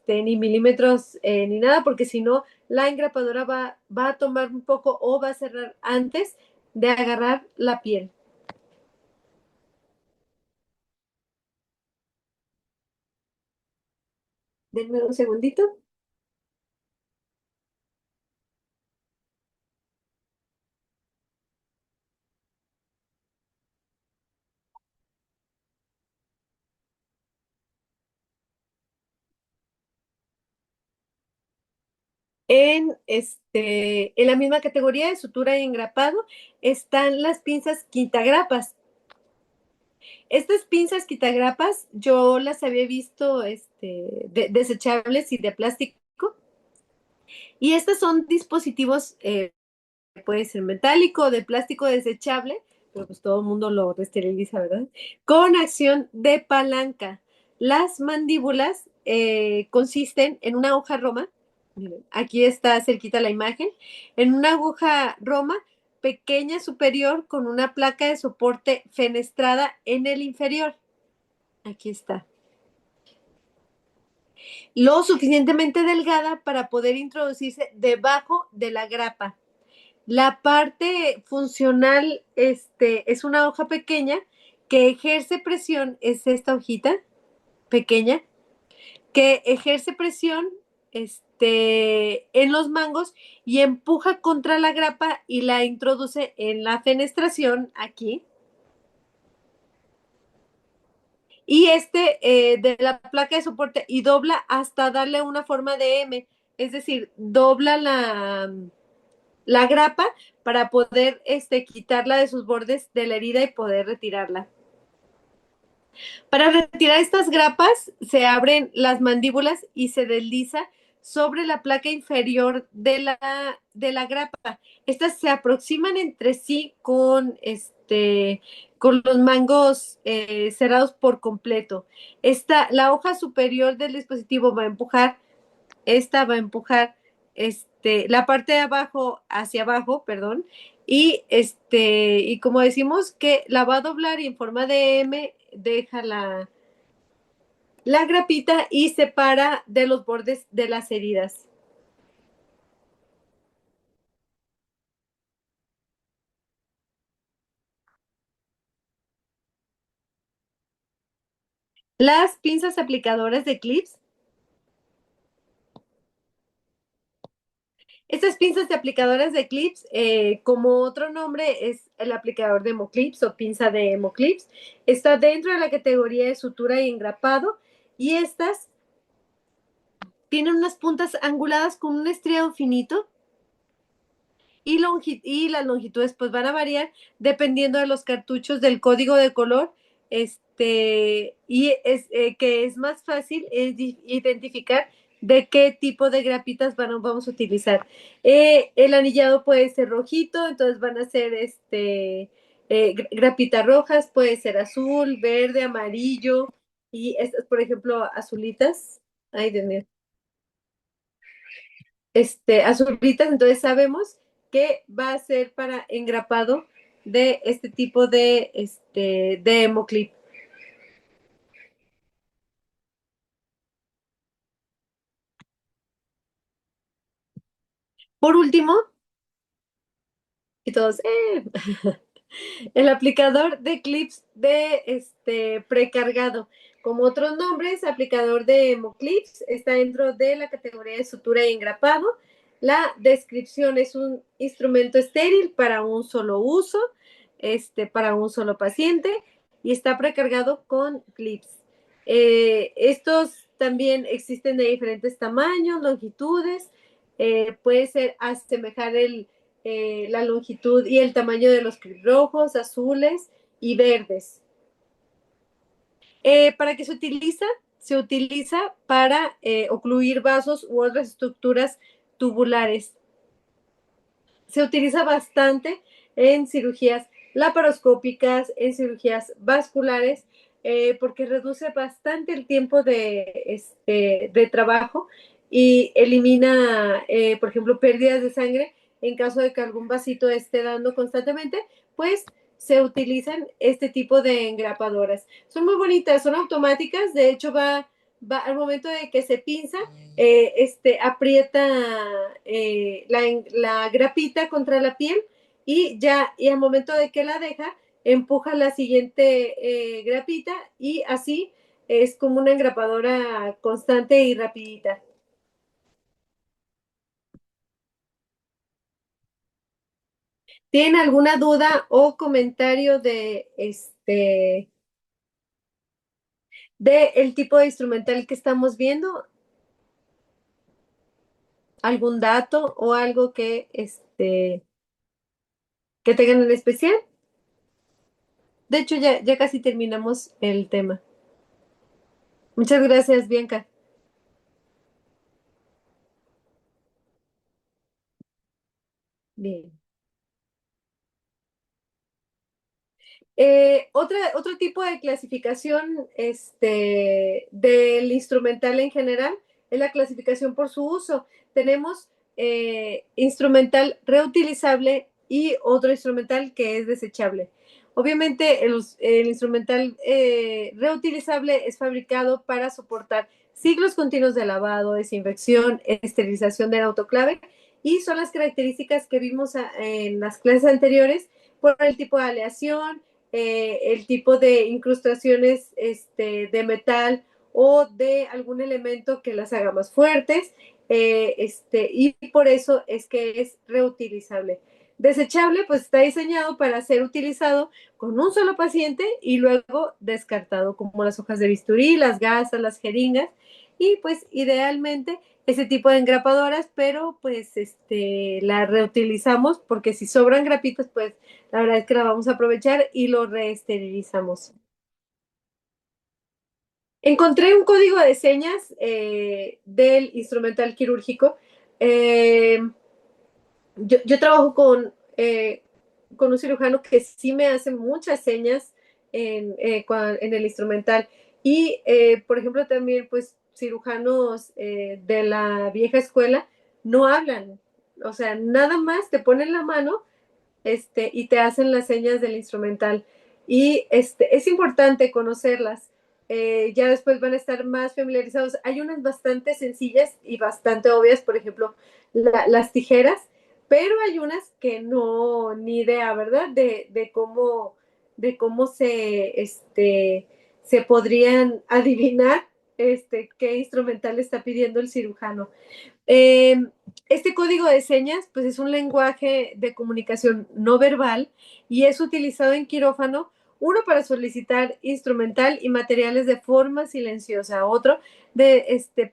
ni milímetros ni nada, porque si no la engrapadora va a tomar un poco o va a cerrar antes de agarrar la piel. Denme un segundito. En la misma categoría de sutura y engrapado están las pinzas quitagrapas. Estas pinzas quitagrapas yo las había visto desechables y de plástico. Y estos son dispositivos, puede ser metálico, de plástico desechable, pero pues todo el mundo lo esteriliza, ¿verdad? Con acción de palanca. Las mandíbulas consisten en una hoja roma. Miren, aquí está cerquita la imagen. En una aguja roma pequeña superior con una placa de soporte fenestrada en el inferior. Aquí está. Lo suficientemente delgada para poder introducirse debajo de la grapa. La parte funcional es una hoja pequeña que ejerce presión, es esta hojita pequeña, que ejerce presión en los mangos y empuja contra la grapa y la introduce en la fenestración aquí. Y de la placa de soporte y dobla hasta darle una forma de M, es decir, dobla la grapa para poder quitarla de sus bordes de la herida y poder retirarla. Para retirar estas grapas se abren las mandíbulas y se desliza sobre la placa inferior de la grapa. Estas se aproximan entre sí con los mangos cerrados por completo. La hoja superior del dispositivo va a empujar, esta va a empujar la parte de abajo hacia abajo, perdón, y como decimos que la va a doblar y en forma de M deja la grapita y separa de los bordes de las heridas. Las pinzas aplicadoras de clips. Estas pinzas de aplicadoras de clips, como otro nombre, es el aplicador de hemoclips o pinza de hemoclips. Está dentro de la categoría de sutura y engrapado y estas tienen unas puntas anguladas con un estriado finito y las longitudes pues van a variar dependiendo de los cartuchos del código de color. Que es más fácil identificar de qué tipo de grapitas vamos a utilizar. El anillado puede ser rojito, entonces van a ser grapitas rojas, puede ser azul, verde, amarillo, y estas, por ejemplo, azulitas. Ay, Dios mío. Azulitas, entonces sabemos que va a ser para engrapado de este tipo de hemoclip. Por último, y todos, el aplicador de clips de precargado. Como otros nombres, aplicador de hemoclips está dentro de la categoría de sutura y engrapado. La descripción es un instrumento estéril para un solo uso, para un solo paciente y está precargado con clips. Estos también existen de diferentes tamaños, longitudes. Puede ser asemejar la longitud y el tamaño de los clips rojos, azules y verdes. ¿Para qué se utiliza? Se utiliza para ocluir vasos u otras estructuras tubulares. Se utiliza bastante en cirugías laparoscópicas, en cirugías vasculares, porque reduce bastante el tiempo de trabajo y elimina, por ejemplo, pérdidas de sangre en caso de que algún vasito esté dando constantemente, pues se utilizan este tipo de engrapadoras. Son muy bonitas, son automáticas, de hecho va al momento de que se pinza, aprieta la grapita contra la piel y ya, y al momento de que la deja, empuja la siguiente grapita y así es como una engrapadora constante y rapidita. ¿Tienen alguna duda o comentario de el tipo de instrumental que estamos viendo? ¿Algún dato o algo que tengan en especial? De hecho, ya casi terminamos el tema. Muchas gracias, Bianca. Bien. Otro tipo de clasificación del instrumental en general es la clasificación por su uso. Tenemos instrumental reutilizable y otro instrumental que es desechable. Obviamente el instrumental reutilizable es fabricado para soportar ciclos continuos de lavado, desinfección, esterilización del autoclave y son las características que vimos en las clases anteriores por el tipo de aleación, el tipo de incrustaciones de metal o de algún elemento que las haga más fuertes, y por eso es que es reutilizable. Desechable, pues está diseñado para ser utilizado con un solo paciente y luego descartado, como las hojas de bisturí, las gasas, las jeringas, y pues idealmente ese tipo de engrapadoras, pero pues la reutilizamos porque si sobran grapitas, pues la verdad es que la vamos a aprovechar y lo reesterilizamos. Encontré un código de señas del instrumental quirúrgico. Eh, yo trabajo con un cirujano que sí me hace muchas señas en el instrumental. Y, por ejemplo, también, pues, cirujanos de la vieja escuela no hablan. O sea, nada más te ponen la mano y te hacen las señas del instrumental. Y es importante conocerlas. Ya después van a estar más familiarizados. Hay unas bastante sencillas y bastante obvias, por ejemplo, las tijeras, pero hay unas que no, ni idea, ¿verdad? De cómo se podrían adivinar qué instrumental está pidiendo el cirujano. Eh, este código de señas, pues es un lenguaje de comunicación no verbal y es utilizado en quirófano, uno para solicitar instrumental y materiales de forma silenciosa, otro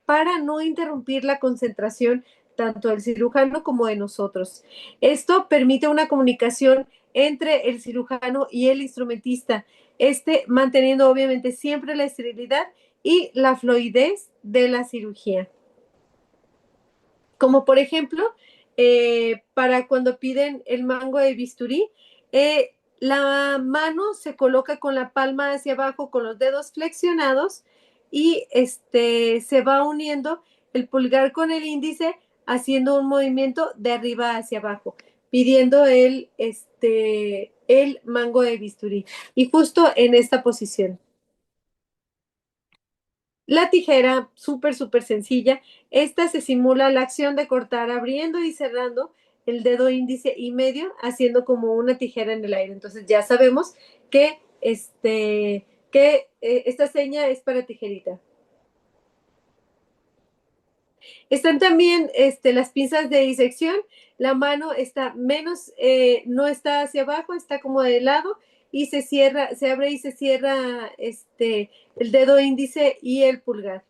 para no interrumpir la concentración tanto del cirujano como de nosotros. Esto permite una comunicación entre el cirujano y el instrumentista, manteniendo obviamente siempre la esterilidad y la fluidez de la cirugía. Como por ejemplo, para cuando piden el mango de bisturí, la mano se coloca con la palma hacia abajo, con los dedos flexionados y se va uniendo el pulgar con el índice, haciendo un movimiento de arriba hacia abajo, pidiendo el mango de bisturí. Y justo en esta posición. La tijera, súper sencilla. Esta se simula la acción de cortar abriendo y cerrando el dedo índice y medio, haciendo como una tijera en el aire. Entonces ya sabemos que esta seña es para tijerita. Están también las pinzas de disección. La mano está no está hacia abajo, está como de lado y se cierra, se abre y se cierra el dedo índice y el pulgar.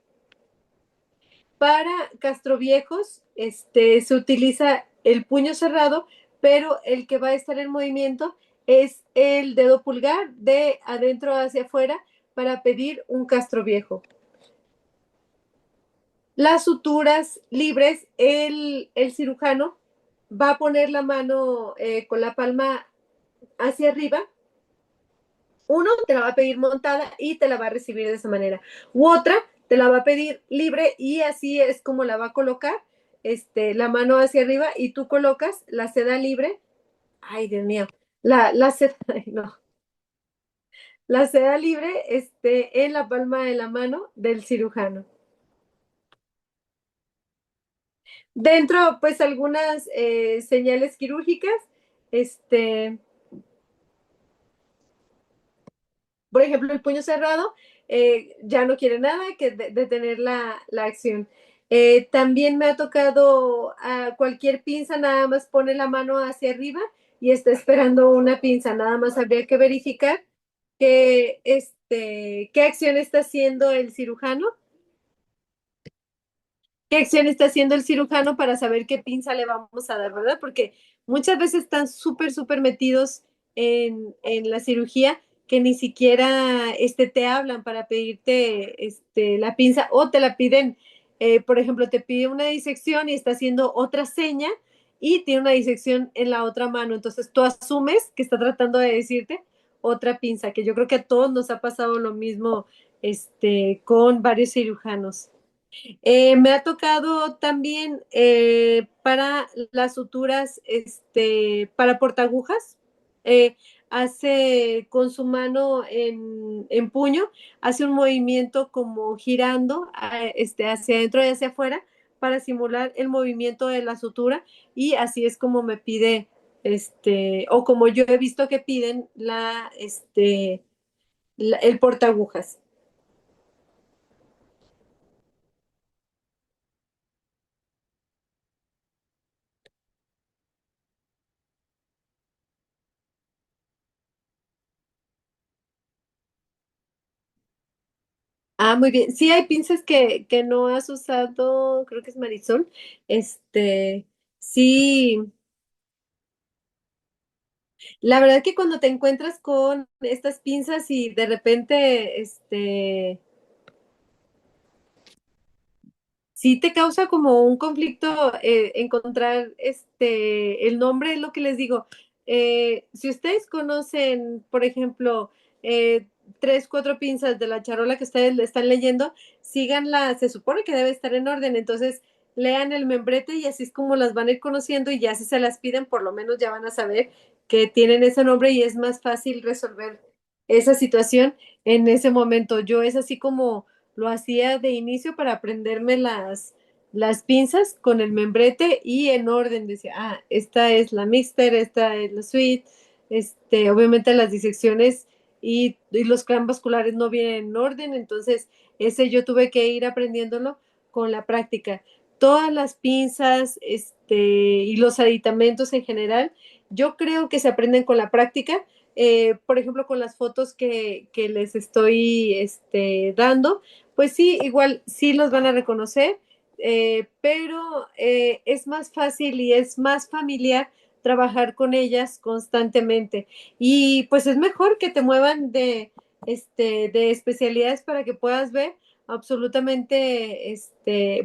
Para castroviejos, se utiliza el puño cerrado, pero el que va a estar en movimiento es el dedo pulgar de adentro hacia afuera para pedir un castroviejo. Las suturas libres, el cirujano va a poner la mano con la palma hacia arriba. Uno te la va a pedir montada y te la va a recibir de esa manera. U otra te la va a pedir libre y así es como la va a colocar, la mano hacia arriba y tú colocas la seda libre. Ay, Dios mío. La seda, ay, no. La seda libre en la palma de la mano del cirujano. Dentro, pues algunas señales quirúrgicas, este, por ejemplo, el puño cerrado ya no quiere nada que detener la acción. También me ha tocado a cualquier pinza, nada más pone la mano hacia arriba y está esperando una pinza. Nada más habría que verificar qué acción está haciendo el cirujano, qué acción está haciendo el cirujano para saber qué pinza le vamos a dar, ¿verdad? Porque muchas veces están súper metidos en la cirugía que ni siquiera te hablan para pedirte la pinza o te la piden, por ejemplo, te pide una disección y está haciendo otra seña y tiene una disección en la otra mano. Entonces tú asumes que está tratando de decirte otra pinza, que yo creo que a todos nos ha pasado lo mismo con varios cirujanos. Me ha tocado también para las suturas, para portagujas, eh, hace con su mano en puño, hace un movimiento como girando hacia adentro y hacia afuera para simular el movimiento de la sutura y así es como me pide, o como yo he visto que piden el portagujas. Ah, muy bien. Sí, hay pinzas que no has usado, creo que es Marisol. Sí, la verdad que cuando te encuentras con estas pinzas y de repente, sí te causa como un conflicto encontrar el nombre, es lo que les digo. Si ustedes conocen, por ejemplo, tres, cuatro pinzas de la charola que ustedes le están leyendo, síganla, se supone que debe estar en orden, entonces lean el membrete y así es como las van a ir conociendo y ya si se las piden, por lo menos ya van a saber que tienen ese nombre y es más fácil resolver esa situación en ese momento. Yo es así como lo hacía de inicio para aprenderme las pinzas con el membrete y en orden. Decía, esta es la mixter, esta es la suite. Obviamente las disecciones y los clan vasculares no vienen en orden, entonces ese yo tuve que ir aprendiéndolo con la práctica. Todas las pinzas, y los aditamentos en general, yo creo que se aprenden con la práctica. Por ejemplo, con las fotos que les estoy dando, pues sí, igual sí los van a reconocer, pero es más fácil y es más familiar trabajar con ellas constantemente. Y pues es mejor que te muevan de especialidades para que puedas ver absolutamente,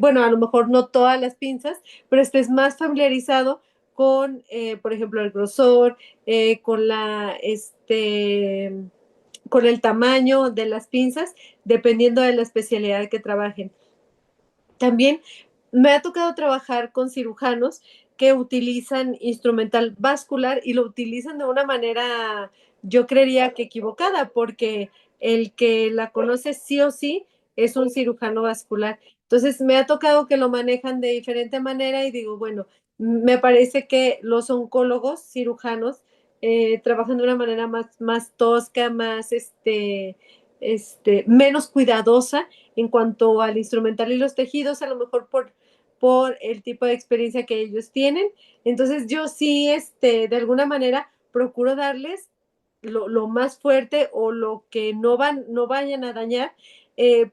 bueno, a lo mejor no todas las pinzas, pero estés más familiarizado con, por ejemplo, el grosor, con con el tamaño de las pinzas, dependiendo de la especialidad que trabajen. También me ha tocado trabajar con cirujanos que utilizan instrumental vascular y lo utilizan de una manera, yo creería que equivocada, porque el que la conoce sí o sí es un cirujano vascular. Entonces me ha tocado que lo manejan de diferente manera y digo, bueno, me parece que los oncólogos cirujanos trabajan de una manera más tosca, más menos cuidadosa en cuanto al instrumental y los tejidos, a lo mejor por el tipo de experiencia que ellos tienen. Entonces yo sí, de alguna manera, procuro darles lo más fuerte o lo que no vayan a dañar,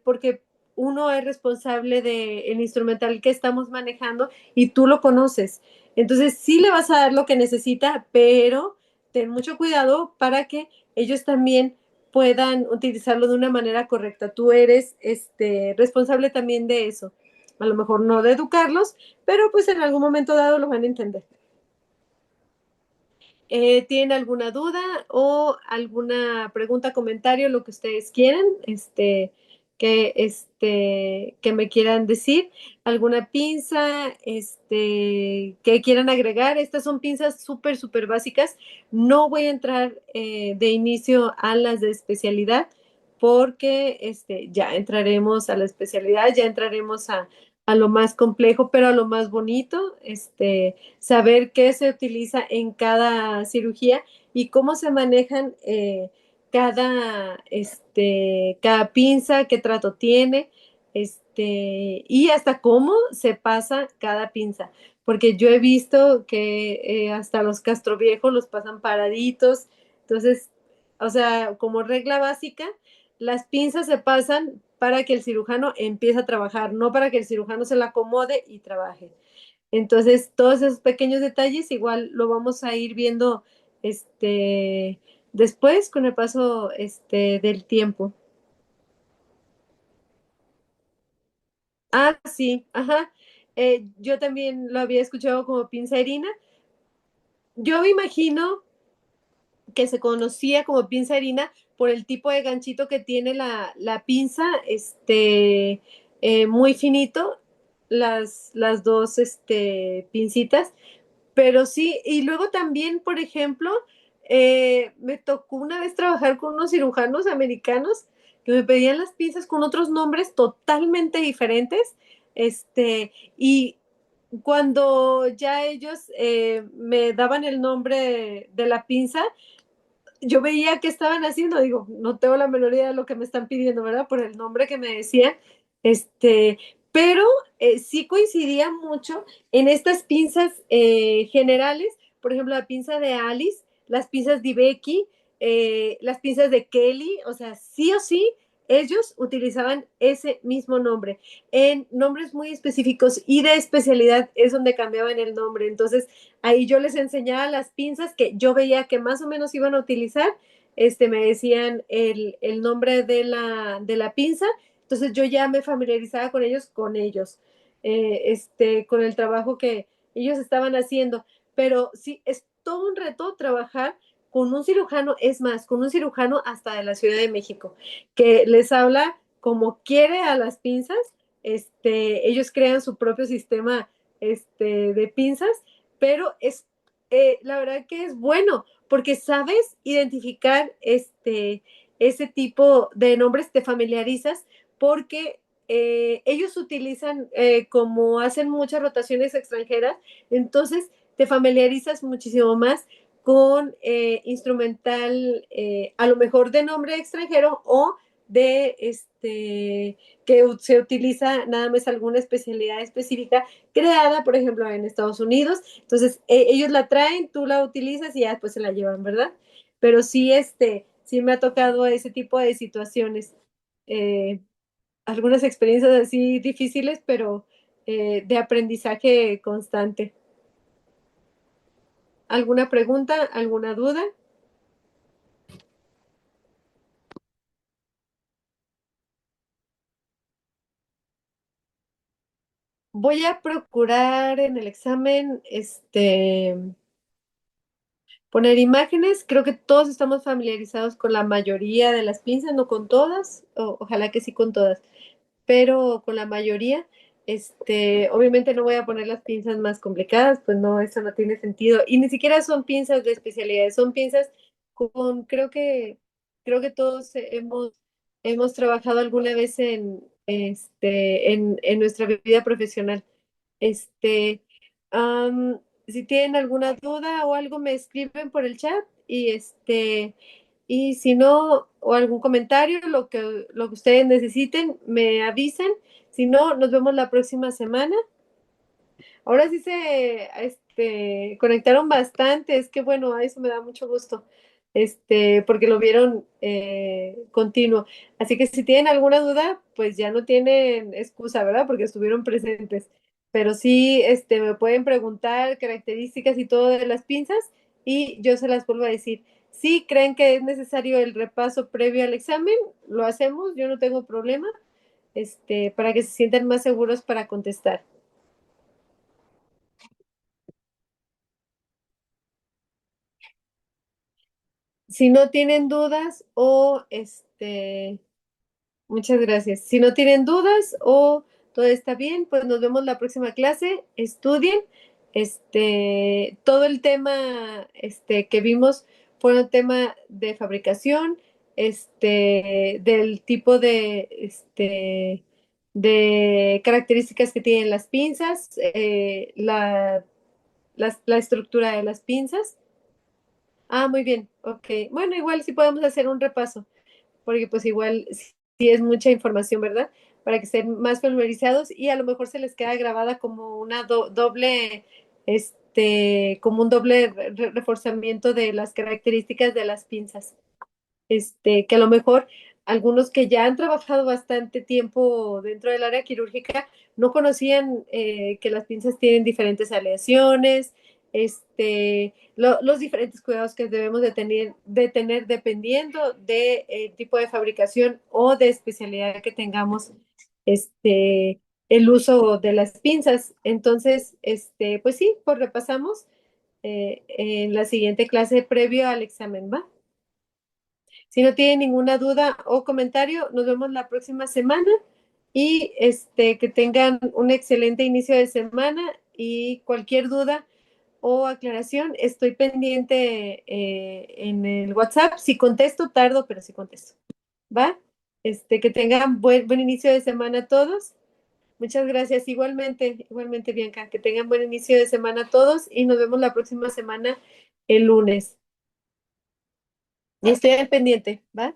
porque uno es responsable del instrumental que estamos manejando y tú lo conoces. Entonces sí le vas a dar lo que necesita, pero ten mucho cuidado para que ellos también puedan utilizarlo de una manera correcta. Tú eres responsable también de eso. A lo mejor no de educarlos, pero pues en algún momento dado lo van a entender. ¿Tienen alguna duda o alguna pregunta, comentario, lo que ustedes quieran, que me quieran decir? ¿Alguna pinza, que quieran agregar? Estas son pinzas súper básicas. No voy a entrar de inicio a las de especialidad porque ya entraremos a la especialidad, ya entraremos a lo más complejo, pero a lo más bonito, saber qué se utiliza en cada cirugía y cómo se manejan cada pinza, qué trato tiene, y hasta cómo se pasa cada pinza. Porque yo he visto que hasta los castroviejos los pasan paraditos. Entonces, o sea, como regla básica, las pinzas se pasan para que el cirujano empiece a trabajar, no para que el cirujano se la acomode y trabaje. Entonces, todos esos pequeños detalles igual lo vamos a ir viendo después con el paso del tiempo. Ah, sí, ajá. Yo también lo había escuchado como pinza harina. Yo me imagino que se conocía como pinza harina por el tipo de ganchito que tiene la pinza, muy finito, las dos pincitas, pero sí, y luego también, por ejemplo, me tocó una vez trabajar con unos cirujanos americanos que me pedían las pinzas con otros nombres totalmente diferentes, y cuando ya ellos me daban el nombre de la pinza, yo veía qué estaban haciendo, digo, no tengo la menor idea de lo que me están pidiendo, ¿verdad? Por el nombre que me decían, este, pero sí coincidía mucho en estas pinzas generales, por ejemplo, la pinza de Alice, las pinzas de Becky, las pinzas de Kelly, o sea, sí o sí, ellos utilizaban ese mismo nombre. En nombres muy específicos y de especialidad es donde cambiaban el nombre. Entonces, ahí yo les enseñaba las pinzas que yo veía que más o menos iban a utilizar, me decían el nombre de la pinza, entonces yo ya me familiarizaba con ellos, con el trabajo que ellos estaban haciendo, pero sí, es todo un reto trabajar con un cirujano, es más, con un cirujano hasta de la Ciudad de México, que les habla como quiere a las pinzas, ellos crean su propio sistema de pinzas, pero la verdad que es bueno, porque sabes identificar ese tipo de nombres, te familiarizas, porque ellos utilizan, como hacen muchas rotaciones extranjeras, entonces te familiarizas muchísimo más con instrumental, a lo mejor de nombre extranjero o de que se utiliza nada más alguna especialidad específica creada, por ejemplo, en Estados Unidos. Entonces, ellos la traen, tú la utilizas y ya después se la llevan, ¿verdad? Pero sí, sí me ha tocado ese tipo de situaciones. Eh, Algunas experiencias así difíciles, pero de aprendizaje constante. ¿Alguna pregunta? ¿Alguna duda? Voy a procurar en el examen, poner imágenes. Creo que todos estamos familiarizados con la mayoría de las pinzas, no con todas, ojalá que sí con todas, pero con la mayoría, obviamente no voy a poner las pinzas más complicadas, pues no, eso no tiene sentido. Y ni siquiera son pinzas de especialidades, son pinzas creo que todos hemos trabajado alguna vez en nuestra vida profesional. Este, si tienen alguna duda o algo, me escriben por el chat y si no, o algún comentario, lo que ustedes necesiten, me avisan. Si no, nos vemos la próxima semana. Ahora sí se conectaron bastante, es que bueno, a eso me da mucho gusto, porque lo vieron continuo. Así que si tienen alguna duda, pues ya no tienen excusa, ¿verdad? Porque estuvieron presentes. Pero sí, me pueden preguntar características y todo de las pinzas y yo se las vuelvo a decir. Si creen que es necesario el repaso previo al examen, lo hacemos, yo no tengo problema, para que se sientan más seguros para contestar. Si no tienen dudas o muchas gracias. Si no tienen dudas o todo está bien, pues nos vemos la próxima clase. Estudien. Todo el tema que vimos fue un tema de fabricación, del tipo de características que tienen las pinzas, la estructura de las pinzas. Ah, muy bien, ok. Bueno, igual sí podemos hacer un repaso, porque pues igual sí es mucha información, ¿verdad? Para que estén más familiarizados y a lo mejor se les queda grabada como una doble, como un doble reforzamiento de las características de las pinzas. Que a lo mejor algunos que ya han trabajado bastante tiempo dentro del área quirúrgica no conocían que las pinzas tienen diferentes aleaciones, los diferentes cuidados que debemos de tener dependiendo del tipo de fabricación o de especialidad que tengamos, el uso de las pinzas. Entonces, pues sí, pues repasamos en la siguiente clase previo al examen, ¿va? Si no tienen ninguna duda o comentario, nos vemos la próxima semana y que tengan un excelente inicio de semana y cualquier duda o aclaración, estoy pendiente en el WhatsApp. Si contesto, tardo, pero sí contesto. ¿Va? Que tengan buen inicio de semana todos. Muchas gracias. Igualmente, igualmente, Bianca, que tengan buen inicio de semana todos y nos vemos la próxima semana el lunes. Y estoy al pendiente, ¿va?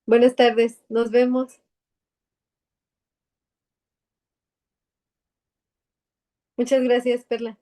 Buenas tardes, nos vemos. Muchas gracias, Perla.